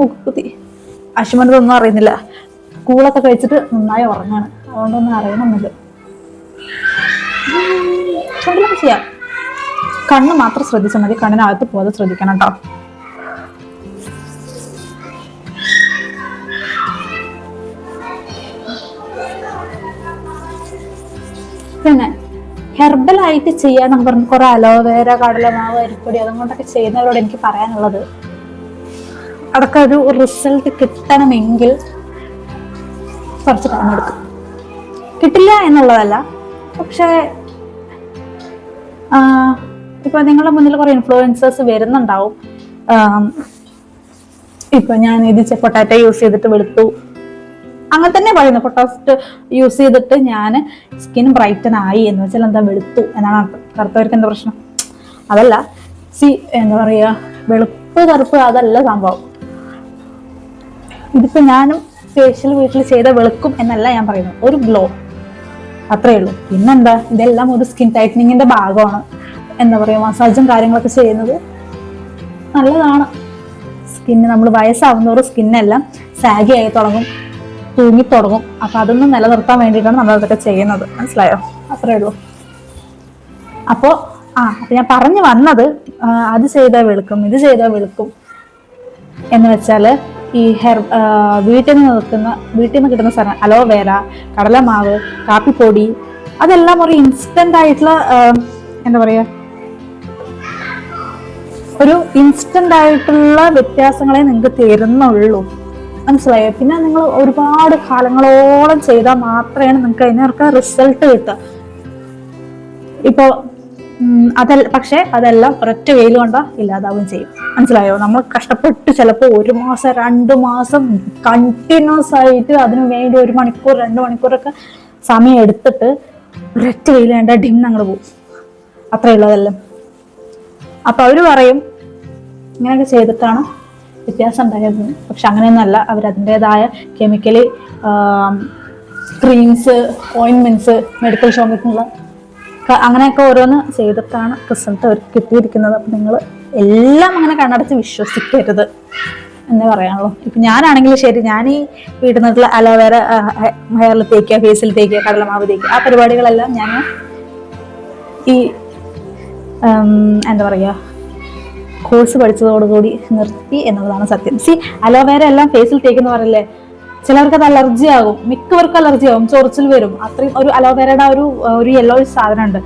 മുക്കുത്തി അശ്വമനതൊന്നും അറിയുന്നില്ല, കൂളൊക്കെ കഴിച്ചിട്ട് നന്നായി ഉറങ്ങാണ്, അതുകൊണ്ടൊന്നും അറിയണമെന്നില്ല. ചുണ്ടിലൊക്കെ ചെയ്യാം, കണ്ണ് മാത്രം ശ്രദ്ധിച്ചാൽ മതി, കണ്ണിനകത്ത് പോകാതെ ശ്രദ്ധിക്കണം കേട്ടോ. പിന്നെ ഹെർബലായിട്ട് ചെയ്യാന്നൊക്കെ പറഞ്ഞ് കുറെ അലോവേര, കടലമാവ്, അരിപ്പൊടി അതുകൊണ്ടൊക്കെ ചെയ്യുന്നവരോട് എനിക്ക് പറയാനുള്ളത്, അതൊക്കെ ഒരു റിസൾട്ട് കിട്ടണമെങ്കിൽ കുറച്ച് ടൈം എടുക്കും. കിട്ടില്ല എന്നുള്ളതല്ല, പക്ഷേ ഇപ്പൊ നിങ്ങളുടെ മുന്നിൽ കുറെ ഇൻഫ്ലുവൻസേഴ്സ് വരുന്നുണ്ടാവും. ഇപ്പൊ ഞാൻ ഇത് പൊട്ടാറ്റോ യൂസ് ചെയ്തിട്ട് വെളുത്തു, അങ്ങനെ തന്നെ പറയുന്നത്. പൊട്ടാറ്റോ യൂസ് ചെയ്തിട്ട് ഞാൻ സ്കിൻ ബ്രൈറ്റൻ ആയി എന്ന് വെച്ചാൽ എന്താ, വെളുത്തു എന്നാണ് കറുത്തവർക്ക് എന്താ പ്രശ്നം? അതല്ല, എന്താ പറയുക, വെളുപ്പ് കറുപ്പ് അതല്ല സംഭവം. ഇതിപ്പോ ഞാനും ഫേഷ്യൽ വീട്ടിൽ ചെയ്ത വെളുക്കും എന്നല്ല ഞാൻ പറയുന്നത്, ഒരു ഗ്ലോ, അത്രേ ഉള്ളൂ. പിന്നെന്താ, ഇതെല്ലാം ഒരു സ്കിൻ ടൈറ്റനിങ്ങിന്റെ ഭാഗമാണ്. എന്താ പറയുക, മസാജും കാര്യങ്ങളൊക്കെ ചെയ്യുന്നത് നല്ലതാണ്. സ്കിന്ന് നമ്മൾ വയസ്സാവുന്നതോറും സ്കിന്നെല്ലാം സാഗി ആയി തുടങ്ങും, തൂങ്ങി തുടങ്ങും. അപ്പൊ അതൊന്നും നിലനിർത്താൻ വേണ്ടിയിട്ടാണ് നമ്മൾ അതൊക്കെ ചെയ്യുന്നത്, മനസ്സിലായോ? അത്രേ ഉള്ളൂ. അപ്പൊ ഞാൻ പറഞ്ഞു വന്നത്, അത് ചെയ്താൽ വെളുക്കും, ഇത് ചെയ്താൽ വെളുക്കും എന്ന് വെച്ചാല് ഈ വീട്ടിൽ നിന്ന് കിട്ടുന്ന സാധനം, അലോവേര, കടലമാവ്, കാപ്പിപ്പൊടി, അതെല്ലാം ഒരു ഇൻസ്റ്റന്റ് ആയിട്ടുള്ള എന്താ പറയാ, ഒരു ഇൻസ്റ്റന്റ് ആയിട്ടുള്ള വ്യത്യാസങ്ങളെ നിങ്ങൾക്ക് തരുന്നുള്ളൂ, മനസ്സിലായോ? പിന്നെ നിങ്ങൾ ഒരുപാട് കാലങ്ങളോളം ചെയ്താൽ മാത്രമേ നിങ്ങൾക്ക് അതിനൊക്കെ റിസൾട്ട് കിട്ടുക. ഇപ്പൊ പക്ഷെ അതെല്ലാം ഒരൊറ്റ വെയിൽ കൊണ്ടാ ഇല്ലാതാവുകയും ചെയ്യും, മനസ്സിലായോ? നമ്മൾ കഷ്ടപ്പെട്ട് ചിലപ്പോൾ 1 മാസം 2 മാസം കണ്ടിന്യൂസ് ആയിട്ട് അതിനു വേണ്ടി 1 മണിക്കൂർ 2 മണിക്കൂറൊക്കെ സമയം എടുത്തിട്ട് ഒരൊറ്റ വെയിൽ വേണ്ട ഡിം അങ്ങോട്ട് പോകും, അത്രേ ഉള്ളതെല്ലാം. അപ്പൊ അവര് പറയും ഇങ്ങനെയൊക്കെ ചെയ്തിട്ടാണ് വ്യത്യാസം ഉണ്ടായത്. പക്ഷെ അങ്ങനെയൊന്നുമല്ല, അവരതിൻ്റെതായ കെമിക്കലി ക്രീംസ്, ഓയിൻമെന്റ്സ്, മെഡിക്കൽ ഷോപ്പിൽ അങ്ങനെയൊക്കെ ഓരോന്ന് ചെയ്തിട്ടാണ് റിസൾട്ട് അവർക്ക് കിട്ടിയിരിക്കുന്നത്. അപ്പം നിങ്ങൾ എല്ലാം അങ്ങനെ കണ്ണടച്ച് വിശ്വസിക്കരുത് എന്നേ പറയാനുള്ളൂ. ഇപ്പം ഞാനാണെങ്കിലും ശരി, ഞാൻ ഈ വീട്ടിൽ നിന്നിട്ടുള്ള അലോവേര ഹെയറിൽ തേക്കുക, ഫേസിൽ തേക്കുക, കടലമാവ് തേക്കുക, ആ പരിപാടികളെല്ലാം ഞാൻ ഈ എന്താ പറയുക, കോഴ്സ് പഠിച്ചതോടുകൂടി നിർത്തി എന്നുള്ളതാണ് സത്യം. അലോവേര എല്ലാം ഫേസിൽ തേക്കുന്ന പറയില്ലേ, ചിലർക്ക് അത് അലർജി ആകും, മിക്കവർക്കും അലർജി ആകും, ചൊറിച്ചിൽ വരും. അത്രയും ഒരു അലോവേരയുടെ ഒരു യെല്ലോ സാധനം ഉണ്ട്.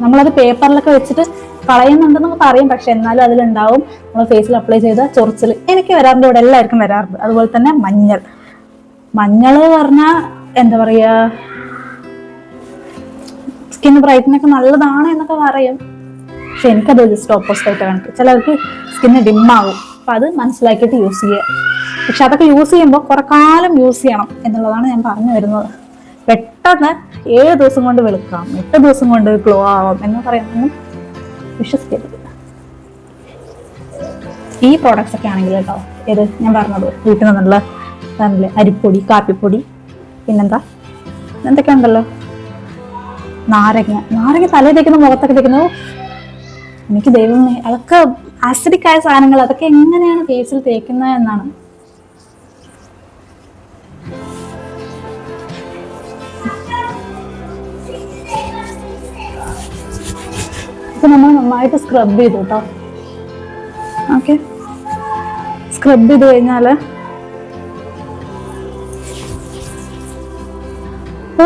നമ്മളത് പേപ്പറിലൊക്കെ വെച്ചിട്ട് കളയുന്നുണ്ടെന്ന് പറയും, പക്ഷെ എന്നാലും അതിലുണ്ടാവും. നമ്മൾ ഫേസിൽ അപ്ലൈ ചെയ്ത ചൊറിച്ചിൽ എനിക്ക് വരാറുണ്ട്, ഇവിടെ എല്ലാവർക്കും വരാറുണ്ട്. അതുപോലെ തന്നെ മഞ്ഞൾ പറഞ്ഞാൽ എന്താ പറയാ, സ്കിൻ ബ്രൈറ്റനൊക്കെ നല്ലതാണ് എന്നൊക്കെ പറയും. പക്ഷെ എനിക്കത് ജസ്റ്റ് ഓപ്പോസിറ്റ് ആയിട്ട് കണക്ക്. ചിലർക്ക് സ്കിന്ന് ഡിമ്മാകും, അപ്പൊ അത് മനസ്സിലാക്കിയിട്ട് യൂസ് ചെയ്യുക. പക്ഷെ അതൊക്കെ യൂസ് ചെയ്യുമ്പോൾ കുറെ കാലം യൂസ് ചെയ്യണം എന്നുള്ളതാണ് ഞാൻ പറഞ്ഞു വരുന്നത്. പെട്ടെന്ന് 7 ദിവസം കൊണ്ട് വെളുക്കാം, 8 ദിവസം കൊണ്ട് ഗ്ലോ ആവാം എന്ന് പറയുന്നതൊന്നും വിശ്വസിക്കരുത്. ഈ പ്രോഡക്ട്സ് ഒക്കെ ആണെങ്കിൽ കേട്ടോ, ഏത് ഞാൻ പറഞ്ഞത് വീട്ടിൽ നിന്നുള്ള അരിപ്പൊടി, കാപ്പിപ്പൊടി, പിന്നെന്താ എന്തൊക്കെ ഉണ്ടല്ലോ, നാരങ്ങ തലയിൽ തേക്കുന്ന, മുഖത്തൊക്കെ തേക്കുന്നത്, എനിക്ക് ദൈവമേ, അതൊക്കെ ആസിഡിക് ആയ സാധനങ്ങൾ, അതൊക്കെ എങ്ങനെയാണ് ഫേസിൽ തേക്കുന്നത് എന്നാണ്. ഇപ്പൊ നമ്മൾ നന്നായിട്ട് സ്ക്രബ് ചെയ്തു കേട്ടോ. ഓക്കെ, സ്ക്രബ് ചെയ്ത് കഴിഞ്ഞാല്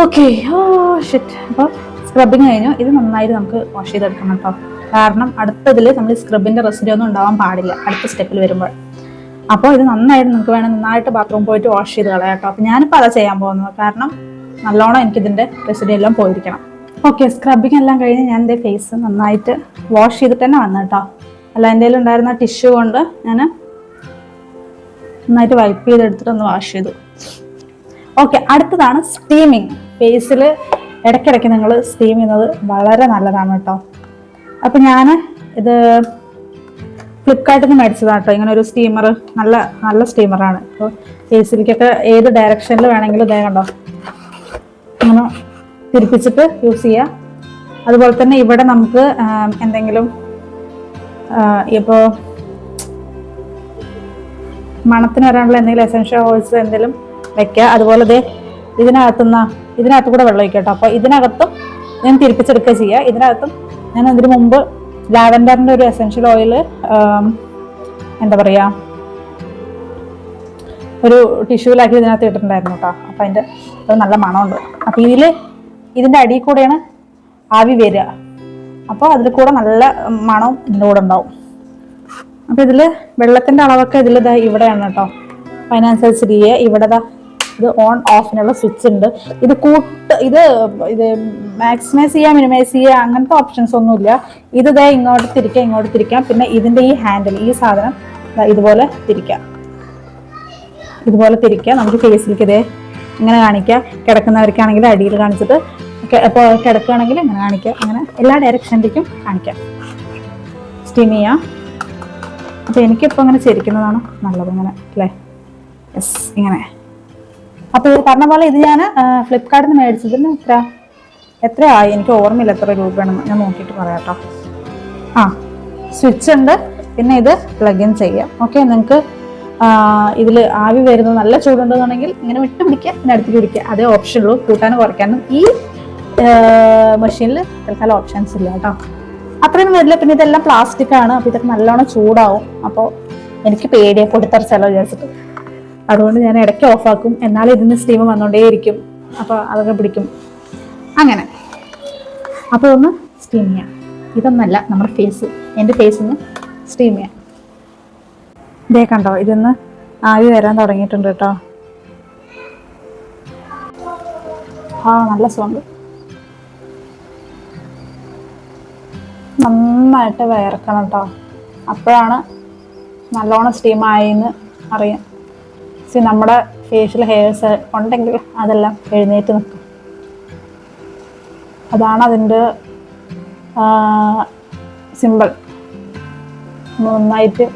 ഓക്കെ, അപ്പൊ സ്ക്രബിങ് കഴിഞ്ഞു. ഇത് നന്നായിട്ട് നമുക്ക് വാഷ് ചെയ്തെടുക്കണം കേട്ടോ. കാരണം അടുത്തതിൽ നമ്മൾ സ്ക്രബിന്റെ റെസിഡ്യൂ ഒന്നും ഉണ്ടാവാൻ പാടില്ല അടുത്ത സ്റ്റെപ്പിൽ വരുമ്പോൾ. അപ്പോൾ ഇത് നന്നായിട്ട് നന്നായിട്ട് ബാത്റൂം പോയിട്ട് വാഷ് ചെയ്ത് കളയാം കേട്ടോ. അപ്പൊ ഞാനിപ്പോൾ അതാ ചെയ്യാൻ പോകുന്നത്, കാരണം നല്ലോണം എനിക്ക് ഇതിന്റെ റെസിഡ്യൂ എല്ലാം പോയിരിക്കണം. ഓക്കെ, സ്ക്രബിങ് എല്ലാം കഴിഞ്ഞ് ഞാൻ എൻ്റെ ഫേസ് നന്നായിട്ട് വാഷ് ചെയ്തിട്ട് തന്നെ വന്നു കേട്ടോ. അല്ല, എൻ്റെ കയ്യിൽ ഉണ്ടായിരുന്ന ടിഷ്യൂ കൊണ്ട് ഞാൻ നന്നായിട്ട് വൈപ്പ് ചെയ്തെടുത്തിട്ട് ഒന്ന് വാഷ് ചെയ്തു. ഓക്കെ, അടുത്തതാണ് സ്റ്റീമിങ്. ഫേസിൽ ഇടയ്ക്കിടയ്ക്ക് നിങ്ങൾ സ്റ്റീം ചെയ്യുന്നത് വളരെ നല്ലതാണ് കേട്ടോ. അപ്പൊ ഞാൻ ഇത് ഫ്ലിപ്കാർട്ടിൽ നിന്ന് മേടിച്ചതാണ് കേട്ടോ. ഇങ്ങനെ ഒരു സ്റ്റീമർ, നല്ല സ്റ്റീമറാണ്. അപ്പോൾ ഫേസിലേക്കൊക്കെ ഏത് ഡയറക്ഷനിൽ വേണമെങ്കിലും ഇതേ കണ്ടോ, ഇങ്ങനെ തിരിപ്പിച്ചിട്ട് യൂസ് ചെയ്യുക. അതുപോലെ തന്നെ ഇവിടെ നമുക്ക് എന്തെങ്കിലും ഇപ്പോൾ മണത്തിന് വരാനുള്ള എന്തെങ്കിലും എസൻഷ്യൽ ഓയിൽസ് എന്തെങ്കിലും വെക്കുക. അതുപോലെ ഇതിനകത്ത് കൂടെ വെള്ളം ഒഴിക്കുക കേട്ടോ. അപ്പോൾ ഇതിനകത്തും ഞാൻ തിരിപ്പിച്ചെടുക്കുക ചെയ്യുക. ഇതിനകത്തും ഞാൻ അതിന് മുമ്പ് ലാവൻഡറിന്റെ ഒരു എസൻഷ്യൽ ഓയിൽ എന്താ പറയാ, ഒരു ടിഷ്യൂലാക്കി ഇതിനകത്ത് ഇട്ടിട്ടുണ്ടായിരുന്നു കേട്ടോ. അപ്പൊ അതിന്റെ നല്ല മണമുണ്ട്. അപ്പൊ ഇതിന്റെ അടിയിൽ കൂടെയാണ് ആവി വരിക. അപ്പോൾ അതിൽ കൂടെ നല്ല മണവും ഇതിൻ്റെ കൂടെ ഉണ്ടാവും. അപ്പൊ ഇതില് വെള്ളത്തിന്റെ അളവൊക്കെ ഇവിടെയാണ് കേട്ടോ. അപ്പൊ അതിനനുസരിച്ച് ഇവിടെ ഇത് ഓൺ ഓഫിനുള്ള സ്വിച്ച് ഉണ്ട്. ഇത് മാക്സിമൈസ് ചെയ്യുക, മിനിമൈസ് ചെയ്യുക, അങ്ങനത്തെ ഓപ്ഷൻസ് ഒന്നുമില്ല. ഇത് ഇങ്ങോട്ട് തിരിക്കാം. പിന്നെ ഇതിന്റെ ഈ ഹാൻഡിൽ, ഈ സാധനം ഇതുപോലെ തിരിക്കാം. നമുക്ക് ഫേസിലേക്ക് ഇങ്ങനെ കാണിക്കാം. കിടക്കുന്നവർക്കാണെങ്കിൽ അടിയിൽ കാണിച്ചിട്ട്, അപ്പോൾ കിടക്കുകയാണെങ്കിൽ ഇങ്ങനെ കാണിക്കാം. അങ്ങനെ എല്ലാ ഡയറക്ഷനിലേക്കും കാണിക്കാം. സ്റ്റീം ചെയ്യാം. അപ്പൊ എനിക്കിപ്പോൾ അങ്ങനെ ചിരിക്കുന്നതാണ് നല്ലത്, അങ്ങനെ അല്ലേ. യെസ്, ഇങ്ങനെ. അപ്പോൾ ഇത് പറഞ്ഞ പോലെ ഇത് ഞാൻ ഫ്ലിപ്കാർട്ടിൽ നിന്ന് മേടിച്ചതിന് എത്രയായി എനിക്ക് ഓർമ്മയില്ല എത്ര രൂപയാണെന്ന്. ഞാൻ നോക്കിയിട്ട് പറയാം കേട്ടോ. ആ, സ്വിച്ച് ഉണ്ട്, പിന്നെ ഇത് പ്ലഗ് ഇൻ ചെയ്യാം. ഓക്കെ, നിങ്ങൾക്ക് ഇതിൽ ആവി വരുന്നത് നല്ല ചൂടുണ്ടെന്നുണ്ടെങ്കിൽ ഇങ്ങനെ വിട്ട് പിടിക്കുക, പിന്നെ അടുത്തേക്ക് പിടിക്കുക, അതേ ഓപ്ഷനുള്ളൂ. കൂട്ടാനും കുറയ്ക്കാനും ഈ മെഷീനിൽ തൽക്കാലം ഓപ്ഷൻസ് ഇല്ല കേട്ടോ. അത്രയൊന്നും വരില്ല. പിന്നെ ഇതെല്ലാം പ്ലാസ്റ്റിക് ആണ്, അപ്പോൾ ഇതൊക്കെ നല്ലോണം ചൂടാവും. അപ്പോൾ എനിക്ക് പേടിയെ പൊട്ടിത്തെറിച്ചാലോ വിചാരിച്ചിട്ട്, അതുകൊണ്ട് ഞാൻ ഇടയ്ക്ക് ഓഫാക്കും. എന്നാലും ഇതിന് സ്റ്റീം വന്നുകൊണ്ടേയിരിക്കും, അപ്പോൾ അതൊക്കെ പിടിക്കും അങ്ങനെ. അപ്പോൾ ഒന്ന് സ്റ്റീം ചെയ്യാം. ഇതൊന്നല്ല, നമ്മുടെ എൻ്റെ ഫേസിൽ നിന്ന് സ്റ്റീം ചെയ്യാം. ഇതേ കണ്ടോ, ഇതൊന്ന് ആവി വരാൻ തുടങ്ങിയിട്ടുണ്ട് കേട്ടോ. നല്ല സുഖമുണ്ട്. നന്നായിട്ട് വിയർക്കണം കേട്ടോ, അപ്പോഴാണ് നല്ലോണം സ്റ്റീം ആയിന്ന് അറിയാം. നമ്മുടെ ഫേഷ്യൽ ഹെയർസ് ഉണ്ടെങ്കിൽ അതെല്ലാം എഴുന്നേറ്റ് നിൽക്കും. അതാണ് അതിൻ്റെ സിമ്പിൾ. നന്നായിട്ട്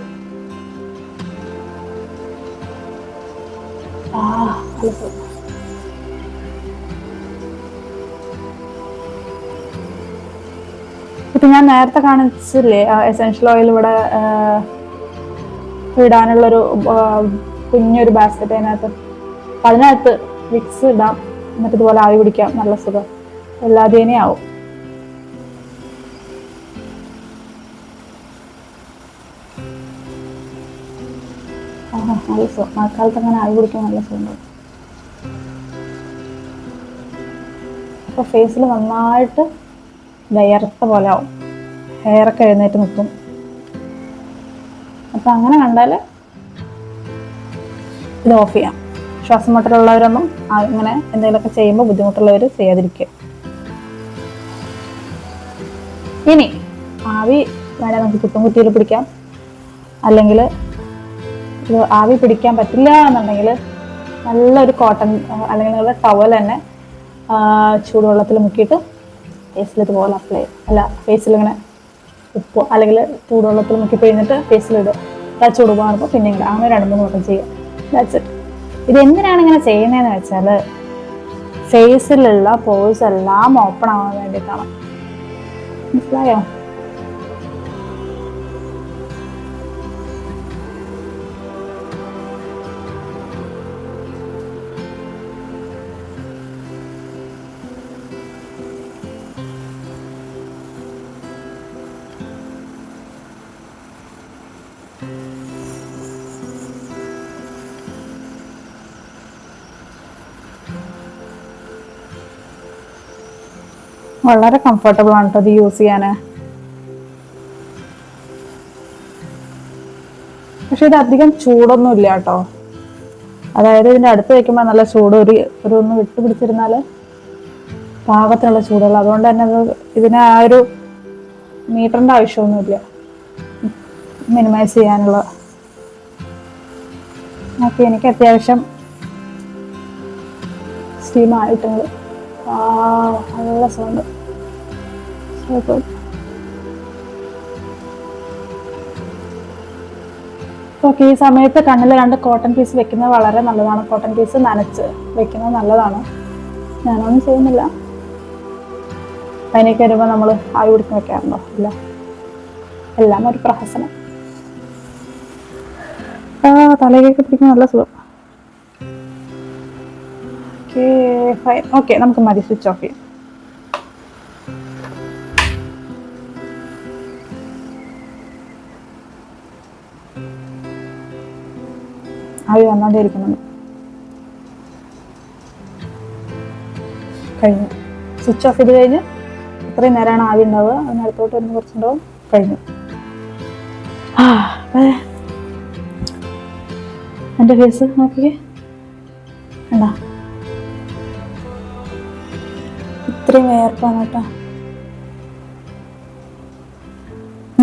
ഇപ്പം ഞാൻ നേരത്തെ കാണിച്ചില്ലേ എസെൻഷ്യൽ ഓയിൽ ഇവിടെ ഇടാനുള്ളൊരു കുഞ്ഞൊരു ബാസ്ക്കറ്റ് അതിനകത്ത്. അപ്പം അതിനകത്ത് വിക്സ് ഇടാം, എന്നിട്ട് ഇതുപോലെ ആവി പിടിക്കാം. നല്ല സുഖം, എല്ലാതേനേ ആവും. നല്ല സുഖം, മഴക്കാലത്ത് അങ്ങനെ ആവി പിടിക്കാൻ നല്ല സുഖം. അപ്പോൾ ഫേസിൽ നന്നായിട്ട് വിയർത്ത പോലെ ആവും, ഹെയറൊക്കെ എഴുന്നേറ്റ് നിൽക്കും. അപ്പം അങ്ങനെ കണ്ടാൽ ഇത് ഓഫ് ചെയ്യാം. ശ്വാസം മുട്ടലുള്ളവരൊന്നും അങ്ങനെ എന്തെങ്കിലുമൊക്കെ ചെയ്യുമ്പോൾ ബുദ്ധിമുട്ടുള്ളവർ ചെയ്യാതിരിക്കുക. ഇനി ആവി വേണേൽ നമുക്ക് കുത്തും കുത്തിയിൽ പിടിക്കാം, അല്ലെങ്കിൽ ഇത് ആവി പിടിക്കാൻ പറ്റില്ല എന്നുണ്ടെങ്കിൽ നല്ലൊരു കോട്ടൺ അല്ലെങ്കിൽ നല്ല ടവൽ തന്നെ ചൂടുവെള്ളത്തിൽ മുക്കിയിട്ട് ഫേസിൽ ഇതുപോലെ ഫേസിലിങ്ങനെ ഉപ്പ് അല്ലെങ്കിൽ ചൂടുവെള്ളത്തിൽ മുക്കി പിഴിഞ്ഞിട്ട് ഫേസിലിടുക. ചൂട് മാറുമ്പോൾ പിന്നെ ഇങ്ങനെ അങ്ങനെ 2-3 വട്ടം ചെയ്യുക. That's it. ഇത് എന്തിനാണ് ഇങ്ങനെ ചെയ്യുന്നതെന്ന് വെച്ചാൽ ഫേസിലുള്ള പോഴ്സ് എല്ലാം ഓപ്പൺ ആവാൻ വേണ്ടിയിട്ടാണ്. മനസ്സിലായോ? വളരെ കംഫർട്ടബിൾ ആണ് കേട്ടോ ഇത് യൂസ് ചെയ്യാൻ. പക്ഷെ ഇത് അധികം ചൂടൊന്നും ഇല്ല കേട്ടോ. അതായത് ഇതിൻ്റെ അടുത്ത് വയ്ക്കുമ്പോൾ നല്ല ചൂട് ഒന്ന് വിട്ട് പിടിച്ചിരുന്നാൽ പാകത്തിനുള്ള ചൂടുള്ള. അതുകൊണ്ട് തന്നെ ഇതിന് ആ ഒരു മീറ്ററിൻ്റെ ആവശ്യമൊന്നുമില്ല മിനിമൈസ് ചെയ്യാനുള്ള. ഓക്കെ, എനിക്ക് അത്യാവശ്യം സ്റ്റീം ആയിട്ടുണ്ട്. നല്ല സൗണ്ട്. ഓക്കെ, ഈ സമയത്ത് കണ്ണിൽ 2 കോട്ടൺ പീസ് വെക്കുന്നത് വളരെ നല്ലതാണ്. കോട്ടൺ പീസ് നനച്ച് വെക്കുന്നത് നല്ലതാണ്. ഞാനൊന്നും ചെയ്യുന്നില്ല. അതിനൊക്കെ വരുമ്പോൾ നമ്മൾ ആവി പിടിക്കാൻ വെക്കാറുണ്ടോ? ഇല്ല, എല്ലാം ഒരു പ്രഹസനം. തലയിലേക്ക് പിടിക്കാൻ നല്ല സുഖം. ഓക്കെ, നമുക്ക് മതി, സ്വിച്ച് ഓഫ് ചെയ്യാം. ആവി വന്നോണ്ടിരിക്കുന്നുണ്ട്. കഴിഞ്ഞു. സ്വിച്ച് ഓഫ് ചെയ്ത് കഴിഞ്ഞ് ഇത്രയും നേരമാണ് ആവി ഉണ്ടാവുക. അതിനടുത്തോട്ട് വരുന്ന കുറച്ചുണ്ടാവും. കഴിഞ്ഞു. എൻ്റെ ഫേസ് നോക്കിയേ, കണ്ടാ? ഇത്രയും വേർപ്പാണ് കേട്ടോ.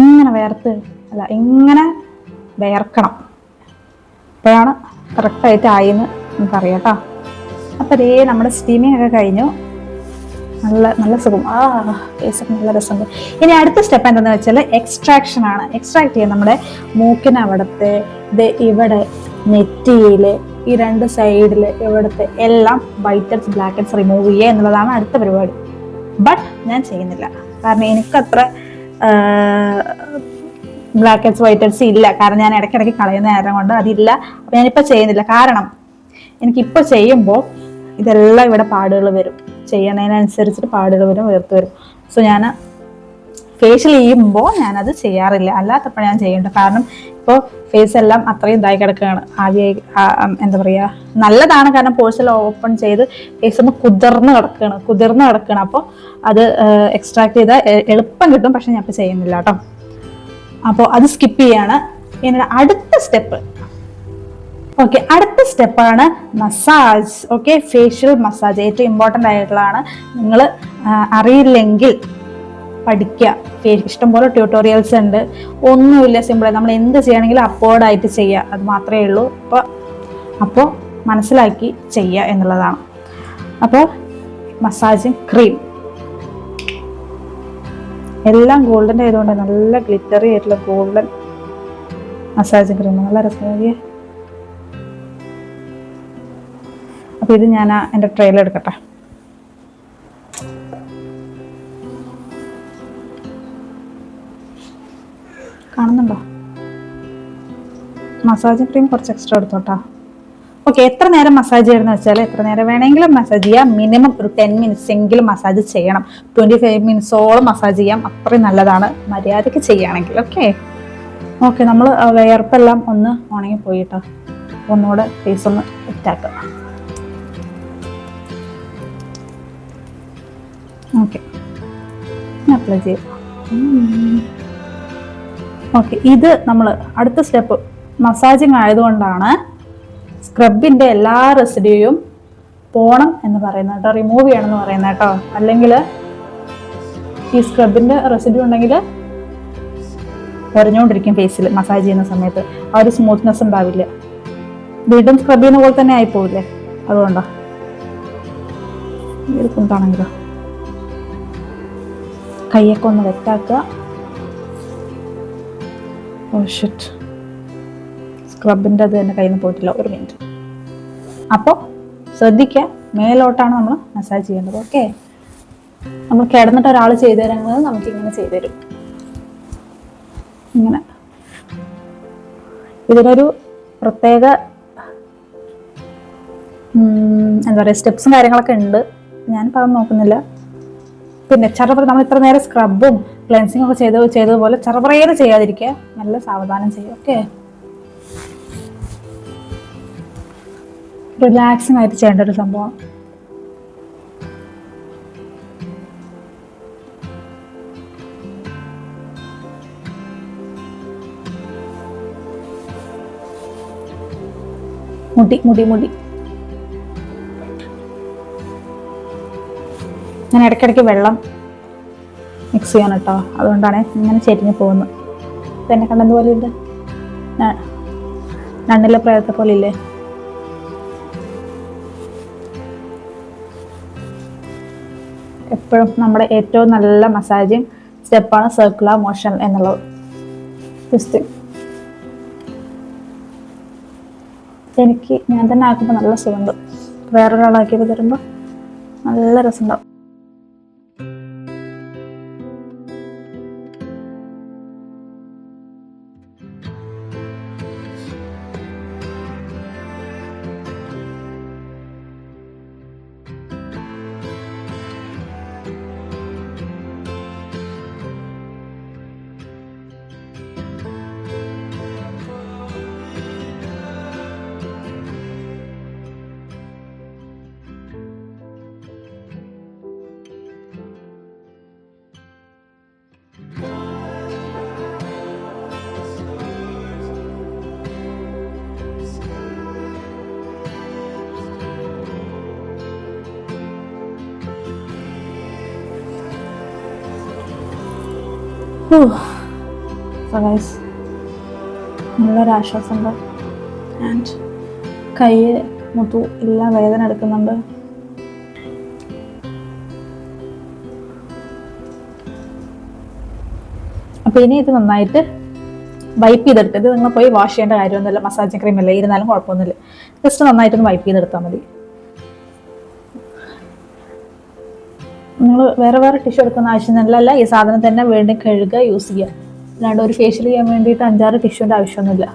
ഇങ്ങനെ ഇങ്ങനെ വേർക്കണം. അപ്പോഴാണ് കറക്റ്റായിട്ട് ആയിന്ന് നമുക്കറിയാം കേട്ടോ. അപ്പം അതേ നമ്മുടെ സ്റ്റീമിങ് ഒക്കെ കഴിഞ്ഞു. നല്ല സുഖം. ഫേസൊക്കെ നല്ല രസമുണ്ട്. ഇനി അടുത്ത സ്റ്റെപ്പ് എന്താണെന്ന് വെച്ചാൽ എക്സ്ട്രാക്ഷൻ ആണ്. എക്സ്ട്രാക്ട് ചെയ്യാൻ നമ്മുടെ മൂക്കിനവിടത്തെ ഇവിടെ നെറ്റിയിൽ ഈ 2 സൈഡിൽ ഇവിടുത്തെ എല്ലാം white heads black heads remove ചെയ്യുക എന്നുള്ളതാണ് അടുത്ത പരിപാടി. ബട്ട് ഞാൻ ചെയ്യുന്നില്ല, കാരണം എനിക്കത്ര ബ്ലാക്ക് ഹെഡ്സ് വൈറ്റ് ഹെഡ്സ് ഇല്ല. കാരണം ഞാൻ ഇടയ്ക്കിടയ്ക്ക് കളയുന്ന നേരം കൊണ്ട് അതില്ല. അപ്പം ഞാനിപ്പോൾ ചെയ്യുന്നില്ല. കാരണം എനിക്കിപ്പോൾ ചെയ്യുമ്പോൾ ഇതെല്ലാം ഇവിടെ പാടുകൾ വരും, ചെയ്യണതിനനുസരിച്ചിട്ട് പാടുകൾ വരും, വീർത്ത് വരും. സോ ഞാൻ ഫേഷ്യൽ ചെയ്യുമ്പോൾ ഞാനത് ചെയ്യാറില്ല. അല്ലാത്തപ്പോൾ ഞാൻ ചെയ്യുന്നുണ്ട്. കാരണം ഇപ്പോൾ ഫേസ് എല്ലാം അത്രയും ഇതായി കിടക്കുകയാണ്, ആദ്യമായി എന്താ പറയുക, നല്ലതാണ്. കാരണം പോഴ്സ് എല്ലാം ഓപ്പൺ ചെയ്ത് ഫേസ് ഒന്ന് കുതിർന്ന് കിടക്കുകയാണ്. അപ്പോൾ അത് എക്സ്ട്രാക്ട് ചെയ്താൽ എളുപ്പം കിട്ടും. പക്ഷെ ഞാൻ ഇപ്പോൾ ചെയ്യുന്നില്ല കേട്ടോ. അപ്പോൾ അത് സ്കിപ്പ് ചെയ്യാണ്. പിന്നെ അടുത്ത സ്റ്റെപ്പ്, ഓക്കെ, അടുത്ത സ്റ്റെപ്പാണ് മസാജ്. ഓക്കെ, ഫേഷ്യൽ മസാജ് ഏറ്റവും ഇമ്പോർട്ടൻ്റ് ആയിട്ടുള്ളതാണ്. നിങ്ങൾ അറിയില്ലെങ്കിൽ പഠിക്കുക. ഇഷ്ടംപോലെ ട്യൂട്ടോറിയൽസ് ഉണ്ട്. ഒന്നുമില്ല, സിമ്പിളായി നമ്മൾ എന്ത് ചെയ്യണമെങ്കിലും അപ്പോർഡായിട്ട് ചെയ്യുക, അത് മാത്രമേ ഉള്ളൂ. അപ്പോൾ മനസ്സിലാക്കി ചെയ്യുക എന്നുള്ളതാണ്. അപ്പോൾ മസാജിങ് ക്രീം എല്ലാം ഗോൾഡൻ്റെ ആയതുകൊണ്ട് നല്ല ഗ്ലിറ്ററി ആയിട്ടുള്ള ഗോൾഡൻ മസാജിങ് ക്രീം നല്ല രസമായി. അപ്പോൾ ഇത് ഞാൻ എൻ്റെ ട്രെയിൽ എടുക്കട്ടെ. കാണുന്നുണ്ടോ? മസാജിങ് ക്രീം കുറച്ച് എക്സ്ട്രാ എടുത്തോട്ടാ. ഓക്കെ, എത്ര നേരം മസാജ് ചെയ്യണമെന്ന് വെച്ചാൽ എത്ര നേരം വേണമെങ്കിലും മസാജ് ചെയ്യാം. മിനിമം ഒരു 10 മിനിറ്റ്സ് എങ്കിലും മസാജ് ചെയ്യണം. 25 മിനിറ്റ്സോളം മസാജ് ചെയ്യാം. അത്രയും നല്ലതാണ് മര്യാദയ്ക്ക് ചെയ്യുകയാണെങ്കിൽ. ഓക്കെ, നമ്മൾ വിയർപ്പെല്ലാം ഒന്ന് ഉണങ്ങിപ്പോയി കേട്ടോ. ഒന്നുകൂടെ ഫേസ് ഒന്ന് സെറ്റാക്കുക. ഓക്കെ, അപ്ലൈ ചെയ്യാം. ഓക്കെ, ഇത് നമ്മൾ അടുത്ത സ്റ്റെപ്പ് മസാജിങ് ആയതുകൊണ്ടാണ് സ്ക്രബിൻ്റെ എല്ലാ റെസിഡ്യൂയും പോണം എന്ന് പറയുന്നത് കേട്ടോ, റിമൂവ് ചെയ്യണമെന്ന് പറയുന്നത് കേട്ടോ. അല്ലെങ്കിൽ ഈ സ്ക്രബിൻ്റെ റെസിഡ്യൂ ഉണ്ടെങ്കിൽ കുറഞ്ഞുകൊണ്ടിരിക്കും ഫേസിൽ മസാജ് ചെയ്യുന്ന സമയത്ത്. ആ ഒരു സ്മൂത്ത്നെസ് ഉണ്ടാവില്ല. വീണ്ടും സ്ക്രബ് ചെയ്യുന്ന പോലെ തന്നെ ആയിപ്പോവില്ലേ, അതുകൊണ്ടോ. എന്താണെങ്കിലോ കൈയൊക്കെ ഒന്ന് വെറ്റാക്കുക. ഓ ഷിറ്റ്, സ്ക്രബിൻ്റെ അത് തന്നെ കയ്യിൽ നിന്ന് പോയിട്ടില്ല. ഒരു മിനിറ്റ്. അപ്പോൾ ശ്രദ്ധിക്കുക, മേലോട്ടാണ് നമ്മൾ മസാജ് ചെയ്യേണ്ടത്. ഓക്കെ, നമ്മൾ കിടന്നിട്ട് ഒരാൾ ചെയ്തു തരുന്നത് നമുക്കിങ്ങനെ ചെയ്തു തരും. ഇങ്ങനെ ഇതിനൊരു പ്രത്യേക എന്താ പറയുക സ്റ്റെപ്സും കാര്യങ്ങളൊക്കെ ഉണ്ട്. ഞാനിപ്പോൾ അത് നോക്കുന്നില്ല. പിന്നെ ചറപറ നമ്മൾ ഇത്ര നേരം സ്ക്രബും ക്ലെൻസിങ് ഒക്കെ ചെയ്തതുപോലെ ചറപറയിൽ ചെയ്യാതിരിക്കുക, നല്ല സാവധാനം ചെയ്യുക. ഓക്കെ, റിലാക്സിങ് ആയിട്ട് ചെയ്യേണ്ട ഒരു സംഭവം. മുടി ഞാൻ ഇടയ്ക്കിടയ്ക്ക് വെള്ളം മിക്സ് ചെയ്യാൻ കേട്ടോ, അതുകൊണ്ടാണ് ഇങ്ങനെ ചെരിഞ്ഞ് പോകുന്നത്. ഇപ്പം എന്നെ കണ്ടതുപോലെ ഉണ്ട്, നണ്ണിലെ പ്രേതത്തെ പോലെ ഇല്ലേ. എപ്പോഴും നമ്മുടെ ഏറ്റവും നല്ല മസാജിങ് സ്റ്റെപ്പാണ് സർക്കുലർ മോഷൻ എന്നുള്ളത്. ജസ്റ്റ് ഞാൻ തന്നെ ആക്കുമ്പോൾ നല്ല സുഖമുണ്ട്. വേറൊരാളാക്കിയപ്പോൾ തരുമ്പോൾ നല്ല രസമുണ്ടാവും. നല്ലൊരാശ്വാസമുണ്ട്. ആൻഡ് കൈ മുത്തു എല്ലാം വേദന എടുക്കുന്നുണ്ട്. അപ്പോൾ ഇനി ഇത് നന്നായിട്ട് വൈപ്പ് ചെയ്തെടുത്ത്, ഇത് നിങ്ങൾ പോയി വാഷ് ചെയ്യേണ്ട കാര്യമൊന്നുമില്ല, മസാജിങ് ക്രീം അല്ലേ, ഇരുന്നാലും കുഴപ്പമൊന്നുമില്ല. ജസ്റ്റ് നന്നായിട്ടൊന്ന് വൈപ്പ് ചെയ്തെടുത്താൽ മതി. നിങ്ങൾ വേറെ ടിഷ്യൂ എടുക്കുന്ന ആവശ്യമൊന്നുമില്ല. ഈ സാധനം തന്നെ വീണ്ടും കഴുകുക, യൂസ് ചെയ്യുക. അല്ലാണ്ട് ഒരു ഫേഷ്യൽ ചെയ്യാൻ വേണ്ടിയിട്ട് 5-6 ടിഷ്യൂൻ്റെ ആവശ്യമൊന്നുമില്ല.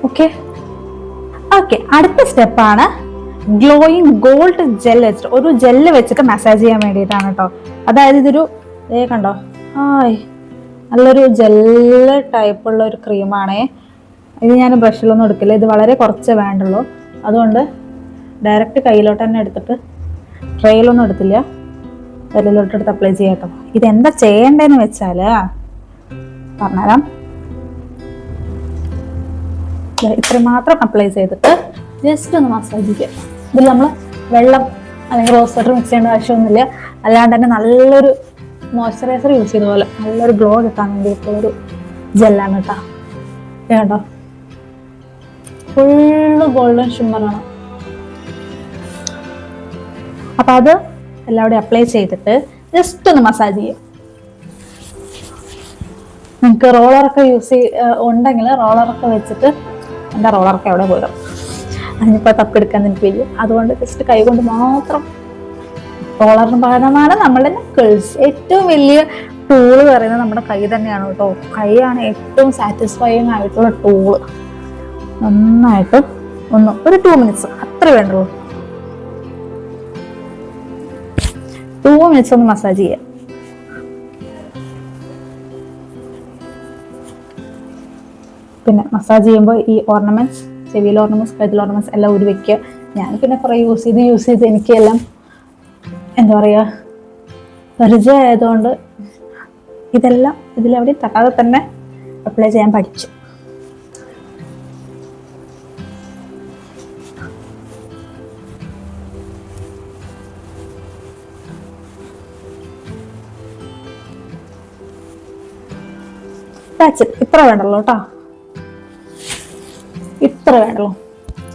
ഓക്കെ ഓക്കെ, അടുത്ത സ്റ്റെപ്പാണ് ഗ്ലോയിങ് ഗോൾഡ് ജെൽ വെച്ചിട്ട്, ഒരു ജെല്ല് വെച്ചിട്ട് മസാജ് ചെയ്യാൻ വേണ്ടിയിട്ടാണ് കേട്ടോ. അതായത് ഇതൊരു കണ്ടോ, നല്ലൊരു ജെല്ല് ടൈപ്പുള്ള ഒരു ക്രീമാണേ. ഇത് ഞാൻ ബ്രഷിലൊന്നും എടുക്കില്ല, ഇത് വളരെ കുറച്ചേ വേണ്ടുള്ളൂ. അതുകൊണ്ട് ഡയറക്റ്റ് കയ്യിലോട്ട് തന്നെ എടുത്തിട്ട്, ട്രെയിലൊന്നും എടുത്തില്ല, വിരലിലോട്ടെടുത്ത് അപ്ലൈ ചെയ്യാം കേട്ടോ. ഇതെന്താ ചെയ്യേണ്ടതെന്ന് വെച്ചാൽ പറഞ്ഞുതരാം. ഇത്ര മാത്രം അപ്ലൈ ചെയ്തിട്ട് ജസ്റ്റ് ഒന്ന് മസാജ് ചെയ്യാം. ഇതിൽ നമ്മൾ വെള്ളം അല്ലെങ്കിൽ റോസ് വാട്ടർ മിക്സ് ചെയ്യേണ്ട ആവശ്യമൊന്നുമില്ല. അല്ലാണ്ട് തന്നെ നല്ലൊരു മോയ്സ്ചറൈസർ യൂസ് ചെയ്ത പോലെ നല്ലൊരു ഗ്ലോ കിട്ടാൻ വേണ്ടിയിട്ടുള്ളൊരു ജെല്ലാണ് കേട്ടോ. കേട്ടോ, ഫുള്ള് ഗോൾഡൻ ഷിമ്മറാണ്. അപ്പം അത് എല്ലാവരുടെയും അപ്ലൈ ചെയ്തിട്ട് ജസ്റ്റ് ഒന്ന് മസാജ് ചെയ്യാം. നിങ്ങൾക്ക് റോളറൊക്കെ ഉണ്ടെങ്കിൽ റോളറൊക്കെ വെച്ചിട്ട്, എൻ്റെ റോളറൊക്കെ എവിടെ പോയതോ, അതിനിപ്പോൾ തപ്പെടുക്കാൻ എനിക്ക് വയ്യ. അതുകൊണ്ട് ജസ്റ്റ് കൈ കൊണ്ട് മാത്രം. റോളറിന് പകരമാണ് നമ്മളുടെ നക്കിൾസ്. ഏറ്റവും വലിയ ടൂള് പറയുന്നത് നമ്മുടെ കൈ തന്നെയാണ് കേട്ടോ. കൈയാണ് ഏറ്റവും സാറ്റിസ്ഫൈയിങ് ആയിട്ടുള്ള ടൂള്. നന്നായിട്ട് ഒരു 2 മിനിറ്റ്സ് അത്ര വേണ്ടുള്ളൂ. 2 മിനിറ്റ്സ് ഒന്ന് മസാജ് ചെയ്യാം. പിന്നെ മസാജ് ചെയ്യുമ്പോൾ ഈ ഓർണമെന്റ്സ്, ചെവിയിലെ ഓർണമെന്റ്സ്, കഴുത്തിലെ ഓർണമെന്റ്സ് എല്ലാം ഊരി വെക്കുക. ഞാൻ പിന്നെ കുറേ യൂസ് ചെയ്ത് എനിക്കെല്ലാം എന്താ പറയുക, പരിചയമായതുകൊണ്ട് ഇതെല്ലാം ഇതിലെവിടെ തട്ടാതെ തന്നെ അപ്ലൈ ചെയ്യാൻ പഠിച്ചു. ഇത്ര വേണ്ടല്ലോ കേട്ടോ, ഇത്ര വേണ്ടല്ലോ.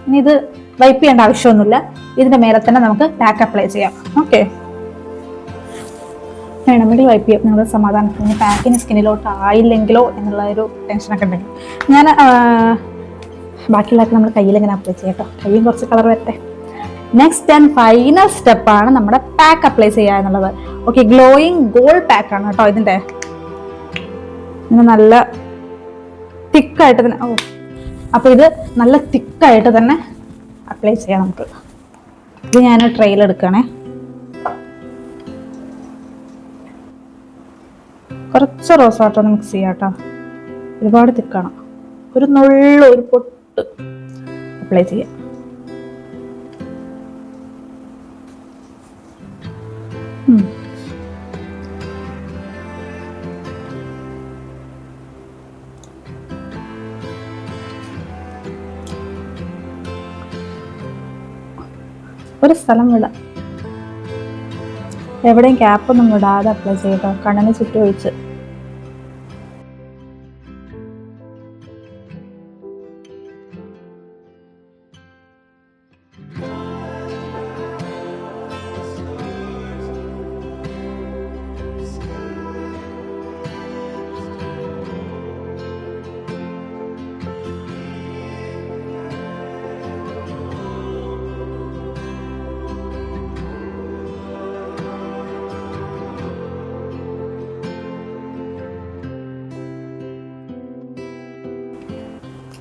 ഇനി ഇത് വൈപ്പ് ചെയ്യേണ്ട ആവശ്യമൊന്നുമില്ല. ഇതിന്റെ മേലെ തന്നെ നമുക്ക് പാക്ക് അപ്ലൈ ചെയ്യാം. ഓക്കെ, വേണമെങ്കിൽ വൈപ്പ് ചെയ്യാം. നിങ്ങൾ സമാധാനത്തിന് പാക്കിന് സ്കിന്നിലോട്ട് ആയില്ലെങ്കിലോ എന്നുള്ള ഒരു ടെൻഷനൊക്കെ ഉണ്ടെങ്കിൽ ഞാൻ ബാക്കിയുള്ളതൊക്കെ നമ്മൾ കയ്യിൽ ഇങ്ങനെ അപ്ലൈ ചെയ്യാം കേട്ടോ. കയ്യും കുറച്ച് കളർ വരട്ടെ. നെക്സ്റ്റ് ആൻഡ് ഫൈനൽ സ്റ്റെപ്പാണ് നമ്മുടെ പാക്ക് അപ്ലൈ ചെയ്യുക എന്നുള്ളത്. ഓക്കെ, ഗ്ലോയിങ് ഗോൾഡ് പാക്കാണ് കേട്ടോ ഇതിന്റെ. നല്ല തിക്കായിട്ട് തന്നെ, അപ്പൊ ഇത് നല്ല തിക്കായിട്ട് തന്നെ അപ്ലൈ ചെയ്യാം നമുക്ക്. ഇത് ഞാൻ ട്രെയിൽ എടുക്കണേ. കുറച്ച് റോസ് വാട്ടർ മിക്സ് ചെയ്യാം കേട്ടോ, ഒരുപാട് തിക്കാണ്. ഒരു പൊട്ട് അപ്ലൈ ചെയ്യാം. ഒരു സ്ഥലം വിടാം, എവിടെയും ക്യാപ്പൊന്നും വിടാതെ അപ്ലൈ ചെയ്യട്ടോ, കണ്ണിന് ചുറ്റും ഒഴിച്ച്.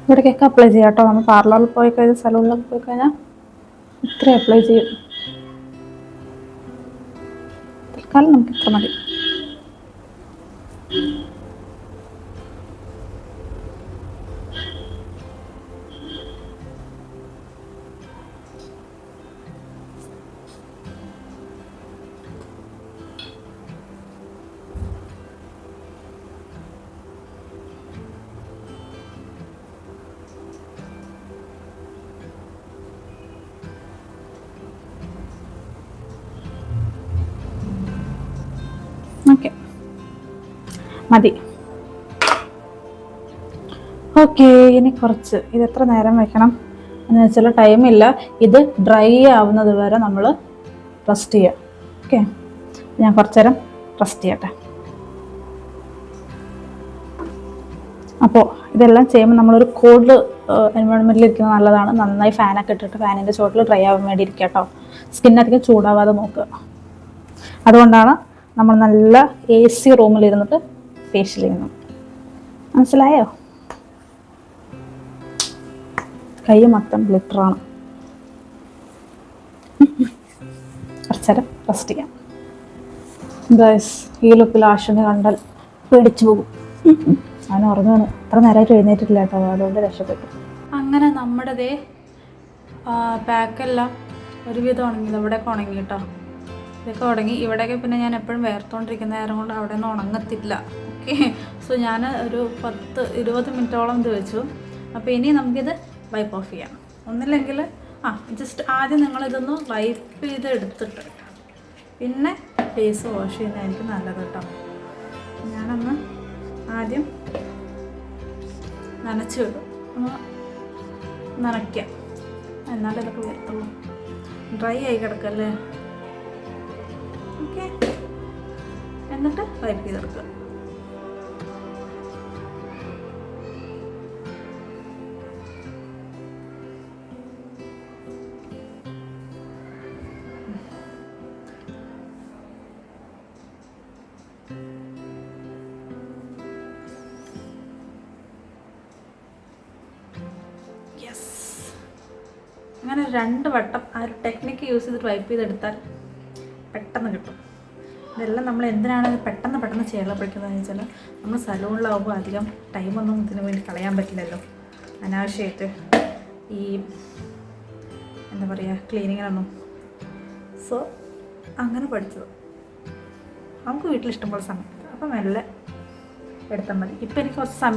ഇവിടേക്കൊക്കെ അപ്ലൈ ചെയ്യാം കേട്ടോ. നമ്മൾ പാർലറിൽ പോയി കഴിഞ്ഞാൽ, സലൂണിലൊക്കെ പോയി കഴിഞ്ഞാൽ ഇത്ര അപ്ലൈ ചെയ്യും. തൽക്കാലം നമുക്ക് ഇത്ര മതി. മതി. ഓക്കെ, ഇനി കുറച്ച് ഇത് എത്ര നേരം വെക്കണം എന്ന് വെച്ചാൽ ടൈമില്ല. ഇത് ഡ്രൈ ആവുന്നത് വരെ നമ്മൾ റെസ്റ്റ് ചെയ്യാം. ഓക്കെ, ഞാൻ കുറച്ച് നേരം റെസ്റ്റ് ചെയ്യട്ടെ. അപ്പോൾ ഇതെല്ലാം ചെയ്യുമ്പോൾ നമ്മളൊരു കോൾഡ് എൻവയോൺമെൻറ്റിൽ ഇരിക്കുന്നത് നല്ലതാണ്. നന്നായി ഫാനൊക്കെ ഇട്ടിട്ട് ഫാനിൻ്റെ ചോട്ടിൽ ഡ്രൈ ആവാൻ വേണ്ടി ഇരിക്കുക കേട്ടോ. സ്കിന്നധികം ചൂടാവാതെ നോക്കുക. അതുകൊണ്ടാണ് നമ്മൾ നല്ല AC റൂമിലിരുന്നിട്ട് ഫേഷ്യൽ ചെയ്യുന്നത്. മനസ്സിലായോ? കൈ മൊത്തം ഗ്ലിറ്ററാണ്. കുറച്ചേരം റെസ്റ്റ് ചെയ്യാം. ഗൈസ്, ഈ ലുക്കിൽ ആഷിനെ കണ്ടാൽ പേടിച്ചു പോകും. ഞാൻ ഉറങ്ങുന്നു. അത്ര നേരമായിട്ട് എഴുന്നേറ്റിട്ടില്ല കേട്ടോ, അതുകൊണ്ട് രക്ഷപ്പെട്ടു. അങ്ങനെ നമ്മുടെ പാക്കെല്ലാം ഒരുവിധം ഉണങ്ങി. ഇവിടെയൊക്കെ ഉണങ്ങി കേട്ടോ. ഇതൊക്കെ ഉണങ്ങി. ഇവിടെയൊക്കെ പിന്നെ ഞാൻ എപ്പോഴും വേർത്തുകൊണ്ടിരിക്കുന്ന നേരം കൊണ്ട് അവിടെ ഒന്നും ഉണങ്ങത്തില്ല. ഓക്കെ, സോ ഞാൻ ഒരു 10-20 മിനിറ്റോളം ഇത് വെച്ചു. അപ്പോൾ ഇനി നമുക്കിത് വൈപ്പ് ഓഫ് ചെയ്യാം. ഒന്നില്ലെങ്കിൽ ജസ്റ്റ് ആദ്യം നിങ്ങളിതൊന്ന് വൈപ്പ് ചെയ്ത് എടുത്തിട്ട് പിന്നെ ഫേസ് വാഷ് ചെയ്യുന്നതായിരിക്കും നല്ലത് കേട്ടോ. ഞാനൊന്ന് ആദ്യം നനച്ച് വിടും. ഒന്ന് നനയ്ക്കാം, എന്നാലും ഇതൊക്കെ വരത്തുള്ളൂ. ഡ്രൈ ആയി കിടക്കല്ലേ. ഓക്കെ, എന്നിട്ട് വൈപ്പ് ചെയ്തെടുക്കുക. അങ്ങനെ 2 വട്ടം ആ ഒരു ടെക്നിക്ക് യൂസ് ചെയ്തിട്ട് വൈപ്പ് ചെയ്തെടുത്താൽ പെട്ടെന്ന് കിട്ടും. ഇതെല്ലാം നമ്മൾ എന്തിനാണ് പെട്ടെന്ന് ചെയ്യാൻ വെച്ചാൽ നമ്മൾ സലൂണിലാവുമ്പോൾ അധികം ടൈമൊന്നും ഇതിന് വേണ്ടി കളയാൻ പറ്റില്ലല്ലോ. അനാവശ്യമായിട്ട് ഈ എന്താ പറയുക ക്ലീനിങ്ങിനൊന്നും. സോ അങ്ങനെ പഠിച്ചത്. നമുക്ക് വീട്ടിലിഷ്ടംപോലെ സമയം, അപ്പം മെല്ലെ എടുത്താൽ മതി. ഇപ്പം എനിക്ക് കുറച്ച്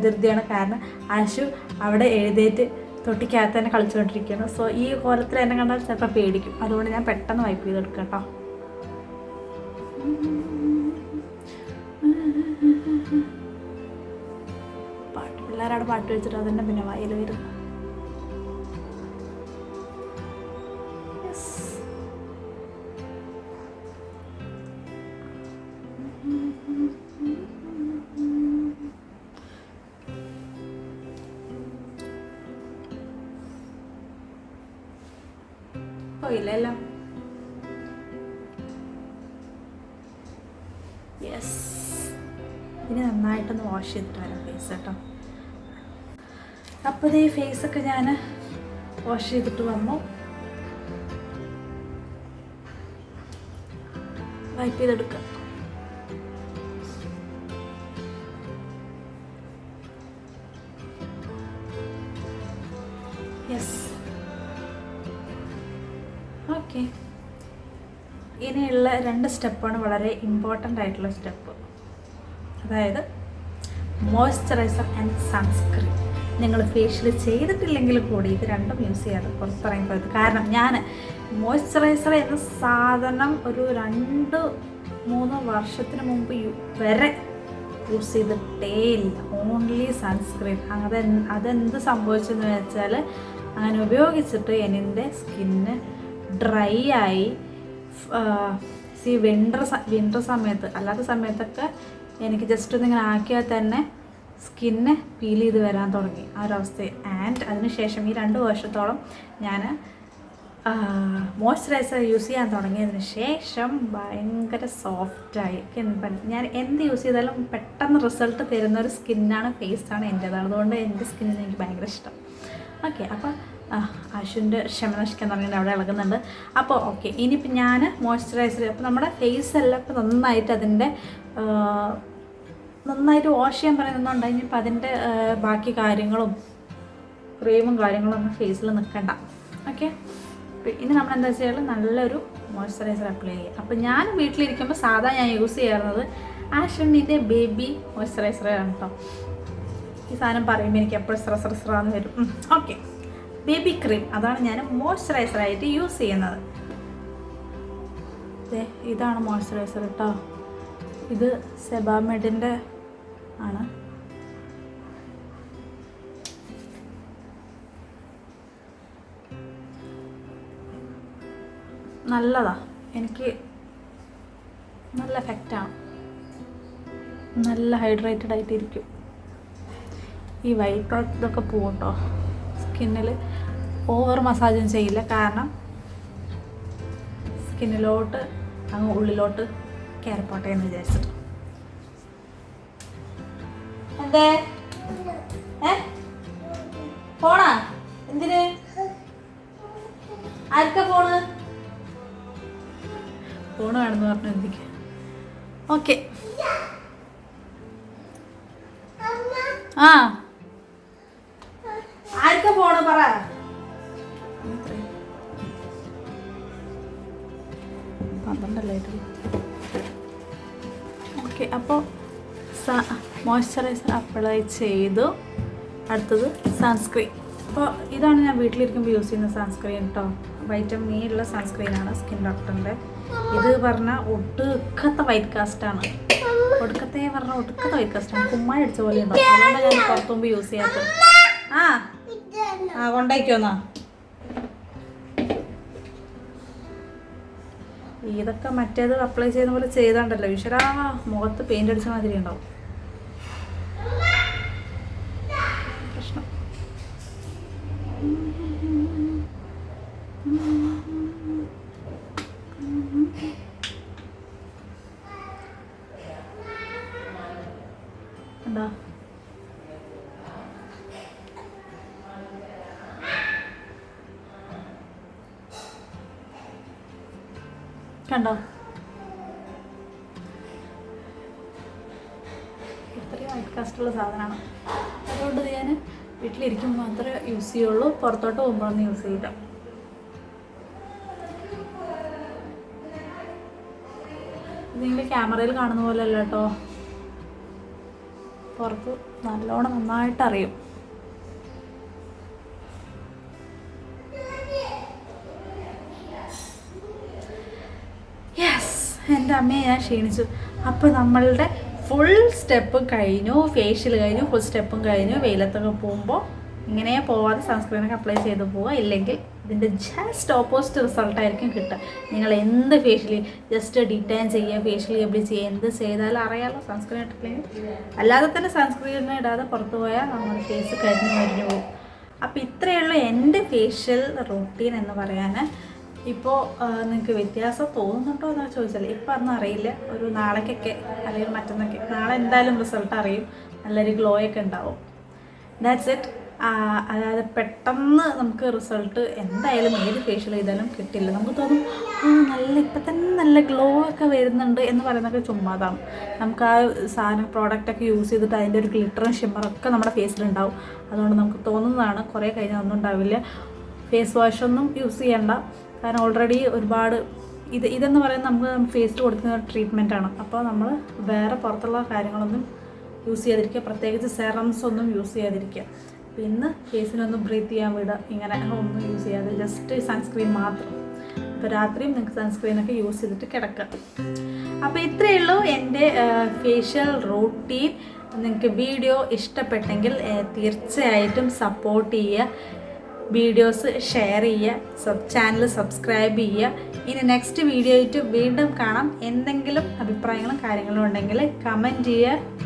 ധൃതിയാണ്. കാരണം ആശു അവിടെ എഴുന്നേറ്റ് തൊട്ടിക്കകത്ത് തന്നെ കളിച്ചുകൊണ്ടിരിക്കുകയാണ്. സോ ഈ കോലത്തിൽ എന്നെ കണ്ടാൽ ചിലപ്പോൾ പേടിക്കും. അതുകൊണ്ട് ഞാൻ പെട്ടെന്ന് വൈപ്പ് ചെയ്തെടുക്കാം കേട്ടോ. പിള്ളേരവിടെ പാട്ട് വെച്ചിട്ട് അതന്നെ പിന്നെ വായിൽ വരും. പോയില്ലല്ലോ. യെസ്, ഇനി നന്നായിട്ടൊന്ന് വാഷ് ചെയ്തിട്ട് വരാം ഫേസ് കേട്ടോ. അപ്പോൾ ഈ ഫേസൊക്കെ ഞാൻ വാഷ് ചെയ്തിട്ട് വന്നു. വൈപ്പ് ചെയ്തെടുക്കാം. Yes, okay. ഇനിയുള്ള 2 സ്റ്റെപ്പാണ് വളരെ ഇമ്പോർട്ടൻ്റ് ആയിട്ടുള്ള സ്റ്റെപ്പ്. അതായത് മോയ്സ്ചറൈസർ ആൻഡ് സൺസ്ക്രീൻ. നിങ്ങൾ ഫേഷ്യൽ ചെയ്തിട്ടില്ലെങ്കിൽ കൂടി ഇത് രണ്ടും യൂസ് ചെയ്യാതെ പുറത്തിറങ്ങിപ്പോയത്. കാരണം ഞാൻ മോയ്സ്ചറൈസർ എന്ന സാധനം ഒരു 2-3 വർഷത്തിന് മുമ്പ് വരെ യൂസ് ചെയ്തിട്ടേ ഇല്ല. Only sunscreen. അതെന്ത് സംഭവിച്ചെന്ന് വെച്ചാൽ അങ്ങനെ ഉപയോഗിച്ചിട്ട് എൻ്റെ സ്കിന്ന് ഡ്രൈ ആയി. വിൻ്റർ സമയത്ത്, അല്ലാത്ത സമയത്തൊക്കെ എനിക്ക് ജസ്റ്റ് ഒന്നിങ്ങനെ ആക്കിയാൽ തന്നെ സ്കിന്ന് പീൽ ചെയ്ത് വരാൻ തുടങ്ങി ആ ഒരവസ്ഥ. ആൻഡ് അതിനുശേഷം ഈ 2 വർഷത്തോളം ഞാൻ മോയ്സ്ചറൈസർ യൂസ് ചെയ്യാൻ തുടങ്ങിയതിന് ശേഷം ഭയങ്കര സോഫ്റ്റായി. ഞാൻ എന്ത് യൂസ് ചെയ്താലും പെട്ടെന്ന് റിസൾട്ട് തരുന്ന ഒരു സ്കിന്നാണ്, ഫേസാണ് എൻ്റേത്. അതുകൊണ്ട് എൻ്റെ സ്കിന്നിന് എനിക്ക് ഭയങ്കര ഇഷ്ടം. ഓക്കെ, അപ്പോൾ ആശുവിൻ്റെ ക്ഷമ നശിക്കാൻ തുടങ്ങിയിട്ട് അവിടെ ഇളകുന്നുണ്ട്. അപ്പോൾ ഓക്കെ, ഇനിയിപ്പോൾ ഞാൻ മോയ്സ്ചറൈസർ, അപ്പോൾ നമ്മുടെ ഫേസെല്ലാം ഇപ്പോൾ നന്നായിട്ട് വാഷ് ചെയ്യാൻ പറയുന്നുണ്ട്. ഇനിയിപ്പോൾ അതിൻ്റെ ബാക്കി കാര്യങ്ങളും ക്രീമും കാര്യങ്ങളും ഒന്നും ഫേസിൽ നിൽക്കണ്ട. ഓക്കെ, ഇനി നമ്മൾ എന്താ വെച്ചാൽ നല്ലൊരു മോയ്സ്ചറൈസർ അപ്ലൈ ചെയ്യുക. അപ്പോൾ ഞാൻ വീട്ടിലിരിക്കുമ്പോൾ ഞാൻ യൂസ് ചെയ്യാറുള്ളത് ആഷുവിൻ്റെ ബേബി മോയ്സ്ചറൈസറാണ് കേട്ടോ. ഈ സാധനം പറയുമ്പോൾ എനിക്ക് എപ്പോഴും സ്രസ്രാന്ന് വരും. ഓക്കെ, ബേബി ക്രീം, അതാണ് ഞാൻ മോയ്സ്ചറൈസറായിട്ട് യൂസ് ചെയ്യുന്നത്. ഇതാണ് മോയ്സ്ചറൈസർ കേട്ടോ. ഇത് സെബാമെഡിൻ്റെ ആണ്. നല്ലതാ, എനിക്ക് നല്ല എഫക്റ്റാണ്, നല്ല ഹൈഡ്രേറ്റഡ് ആയിട്ടിരിക്കും. ഈ വൈറ്റ് ഇതൊക്കെ പോവും കേട്ടോ സ്കിന്നിൽ. ഓവർ മസാജും ചെയ്യില്ല, കാരണം സ്കിന്നിലോട്ട് അങ്ങ് ഉള്ളിലോട്ട് കയറിപ്പോട്ടെ എന്ന് വിചാരിച്ചിട്ട്. എന്തേ പോണാ? എന്തിന്? ആർക്കാ ഫോണ് വേണമെന്ന് പറഞ്ഞു എന്തിക്ക്? ഓക്കെ. ആ ആർക്കാ ഫോണ് പറ. പന്ത്രണ്ടല്ലായിട്ടുള്ളൂ. ഓക്കെ, അപ്പോൾ മോയ്സ്ചറൈസർ അപ്ലൈ ചെയ്തു. അടുത്തത് സൺസ്ക്രീൻ. അപ്പോൾ ഇതാണ് ഞാൻ വീട്ടിലിരിക്കുമ്പോൾ യൂസ് ചെയ്യുന്ന സൺസ്ക്രീൻ കേട്ടോ. വൈറ്റമിൻ ഇ ഉള്ള സൺസ്ക്രീനാണ് സ്കിൻ ഡോക്ടറിൻ്റെ. ഇത് പറഞ്ഞാൽ ഒടുക്കത്തെ വൈറ്റ് കാസ്റ്റാണ്. ഒടുക്കത്തെ വൈറ്റ് കാസ്റ്റാണ്. കുമ്മായി അടിച്ച പോലെ ഉണ്ടോ. അതുകൊണ്ട് ഞാൻ പുറത്തു മുമ്പ് യൂസ് ചെയ്യാത്തത്. ആ കൊണ്ടായിക്കോന്നാ. ഇതൊക്കെ മറ്റേത് അപ്ലൈ ചെയ്യുന്ന പോലെ ചെയ്താണ്ടല്ലോ ഈശ്വരാ, മുഖത്ത് പെയിന്റ് അടിച്ച മാതിരി ഉണ്ടാവും. പ്രശ്നം. എന്താ കണ്ടോ? ഇത്രയും വൈറ്റ് കാസ്റ്റുള്ള സാധനമാണ്. അതുകൊണ്ട് ഞാൻ വീട്ടിലിരിക്കുമ്പോൾ മാത്രമേ യൂസ് ചെയ്യുള്ളൂ, പുറത്തോട്ട് പോകുമ്പോഴൊന്നും യൂസ് ചെയ്യില്ല. നിങ്ങൾ ക്യാമറയിൽ കാണുന്ന പോലെ അല്ല കേട്ടോ, പുറത്ത് നല്ലോണം നന്നായിട്ട് അറിയും. എൻ്റെ അമ്മയെ ഞാൻ ക്ഷീണിച്ചു. അപ്പോൾ നമ്മളുടെ ഫുൾ സ്റ്റെപ്പും കഴിഞ്ഞു, ഫേഷ്യൽ കഴിഞ്ഞു, ഫുൾ സ്റ്റെപ്പും കഴിഞ്ഞു. വെയിലത്തൊക്കെ പോകുമ്പോൾ ഇങ്ങനെ പോവാതെ സൺസ്ക്രീനൊക്കെ അപ്ലൈ ചെയ്ത് പോവുക. ഇല്ലെങ്കിൽ ഇതിൻ്റെ ജസ്റ്റ് ഓപ്പോസിറ്റ് റിസൾട്ടായിരിക്കും കിട്ടുക. നിങ്ങൾ എന്ത് ഫേഷ്യൽ ജസ്റ്റ് ഡിറ്റൈൻ ചെയ്യുക, ഫേഷ്യൽ എബിൾ ചെയ്യുക, എന്ത് ചെയ്താലും അറിയാമല്ലോ സൺസ്ക്രീൻ ഇട്ടില്ലെങ്കിൽ. അല്ലാതെ തന്നെ സൺസ്ക്രീൻ ഇടാതെ പുറത്ത് പോയാൽ നമ്മുടെ ഫേസ് കരിഞ്ഞു പോകും. അപ്പോൾ ഇത്രയേ ഉള്ളൂ എൻ്റെ ഫേഷ്യൽ റൂട്ടീൻ എന്ന് പറയാൻ. ഇപ്പോൾ നിങ്ങൾക്ക് വ്യത്യാസം തോന്നുന്നുണ്ടോ എന്നൊക്കെ ചോദിച്ചാൽ ഇപ്പം അതൊന്നും അറിയില്ല. ഒരു നാളേക്കൊക്കെ അല്ലെങ്കിൽ മറ്റന്നൊക്കെ, നാളെ എന്തായാലും റിസൾട്ട് അറിയും, നല്ലൊരു ഗ്ലോ ഒക്കെ ഉണ്ടാവും. That's it. അതായത് പെട്ടെന്ന് നമുക്ക് റിസൾട്ട് എന്തായാലും ഏത് ഫേഷ്യൽ ചെയ്താലും കിട്ടില്ല. നമുക്ക് തോന്നും നല്ല ഇപ്പം തന്നെ നല്ല ഗ്ലോ ഒക്കെ വരുന്നുണ്ട് എന്ന് പറയുന്നതൊക്കെ ചുമ്മാതാണ്. നമുക്ക് ആ സാധനം പ്രോഡക്റ്റൊക്കെ യൂസ് ചെയ്തിട്ട് അതിൻ്റെ ഒരു ഗ്ലിറ്ററും ഷിമ്മറൊക്കെ നമ്മുടെ ഫേസിലുണ്ടാവും. അതുകൊണ്ട് നമുക്ക് തോന്നുന്നതാണ്. കുറേ കഴിഞ്ഞാൽ ഒന്നും ഉണ്ടാവില്ല. ഫേസ് വാഷൊന്നും യൂസ് ചെയ്യണ്ട, കാരണം ഓൾറെഡി ഒരുപാട് ഇതെന്ന് പറയുന്നത് നമുക്ക് ഫേസിൽ കൊടുക്കുന്ന ട്രീറ്റ്മെൻറ്റാണ്. അപ്പോൾ നമ്മൾ വേറെ പുറത്തുള്ള കാര്യങ്ങളൊന്നും യൂസ് ചെയ്യാതിരിക്കുക, പ്രത്യേകിച്ച് സെറംസ് ഒന്നും യൂസ് ചെയ്യാതിരിക്കുക. പിന്നെ ഫേസിനൊന്നും ബ്രീത്ത് ചെയ്യാൻ വിടുക, ഇങ്ങനെ ഒന്നും യൂസ് ചെയ്യാതെ ജസ്റ്റ് സൺസ്ക്രീൻ മാത്രം. അപ്പോൾ രാത്രിയും നിങ്ങൾക്ക് സൺസ്ക്രീനൊക്കെ യൂസ് ചെയ്തിട്ട് കിടക്കുക. അപ്പോൾ ഇത്രയേ ഉള്ളൂ എൻ്റെ ഫേഷ്യൽ റൂട്ടീൻ. നിങ്ങൾക്ക് വീഡിയോ ഇഷ്ടപ്പെട്ടെങ്കിൽ തീർച്ചയായിട്ടും സപ്പോർട്ട് ചെയ്യുക, വീഡിയോസ് ഷെയർ ചെയ്യുക, ചാനൽ സബ്സ്ക്രൈബ് ചെയ്യുക. ഇനി നെക്സ്റ്റ് വീഡിയോ ആയിട്ട് വീണ്ടും കാണാം. എന്തെങ്കിലും അഭിപ്രായങ്ങളും കാര്യങ്ങളും ഉണ്ടെങ്കിൽ കമൻറ്റ് ചെയ്യുക.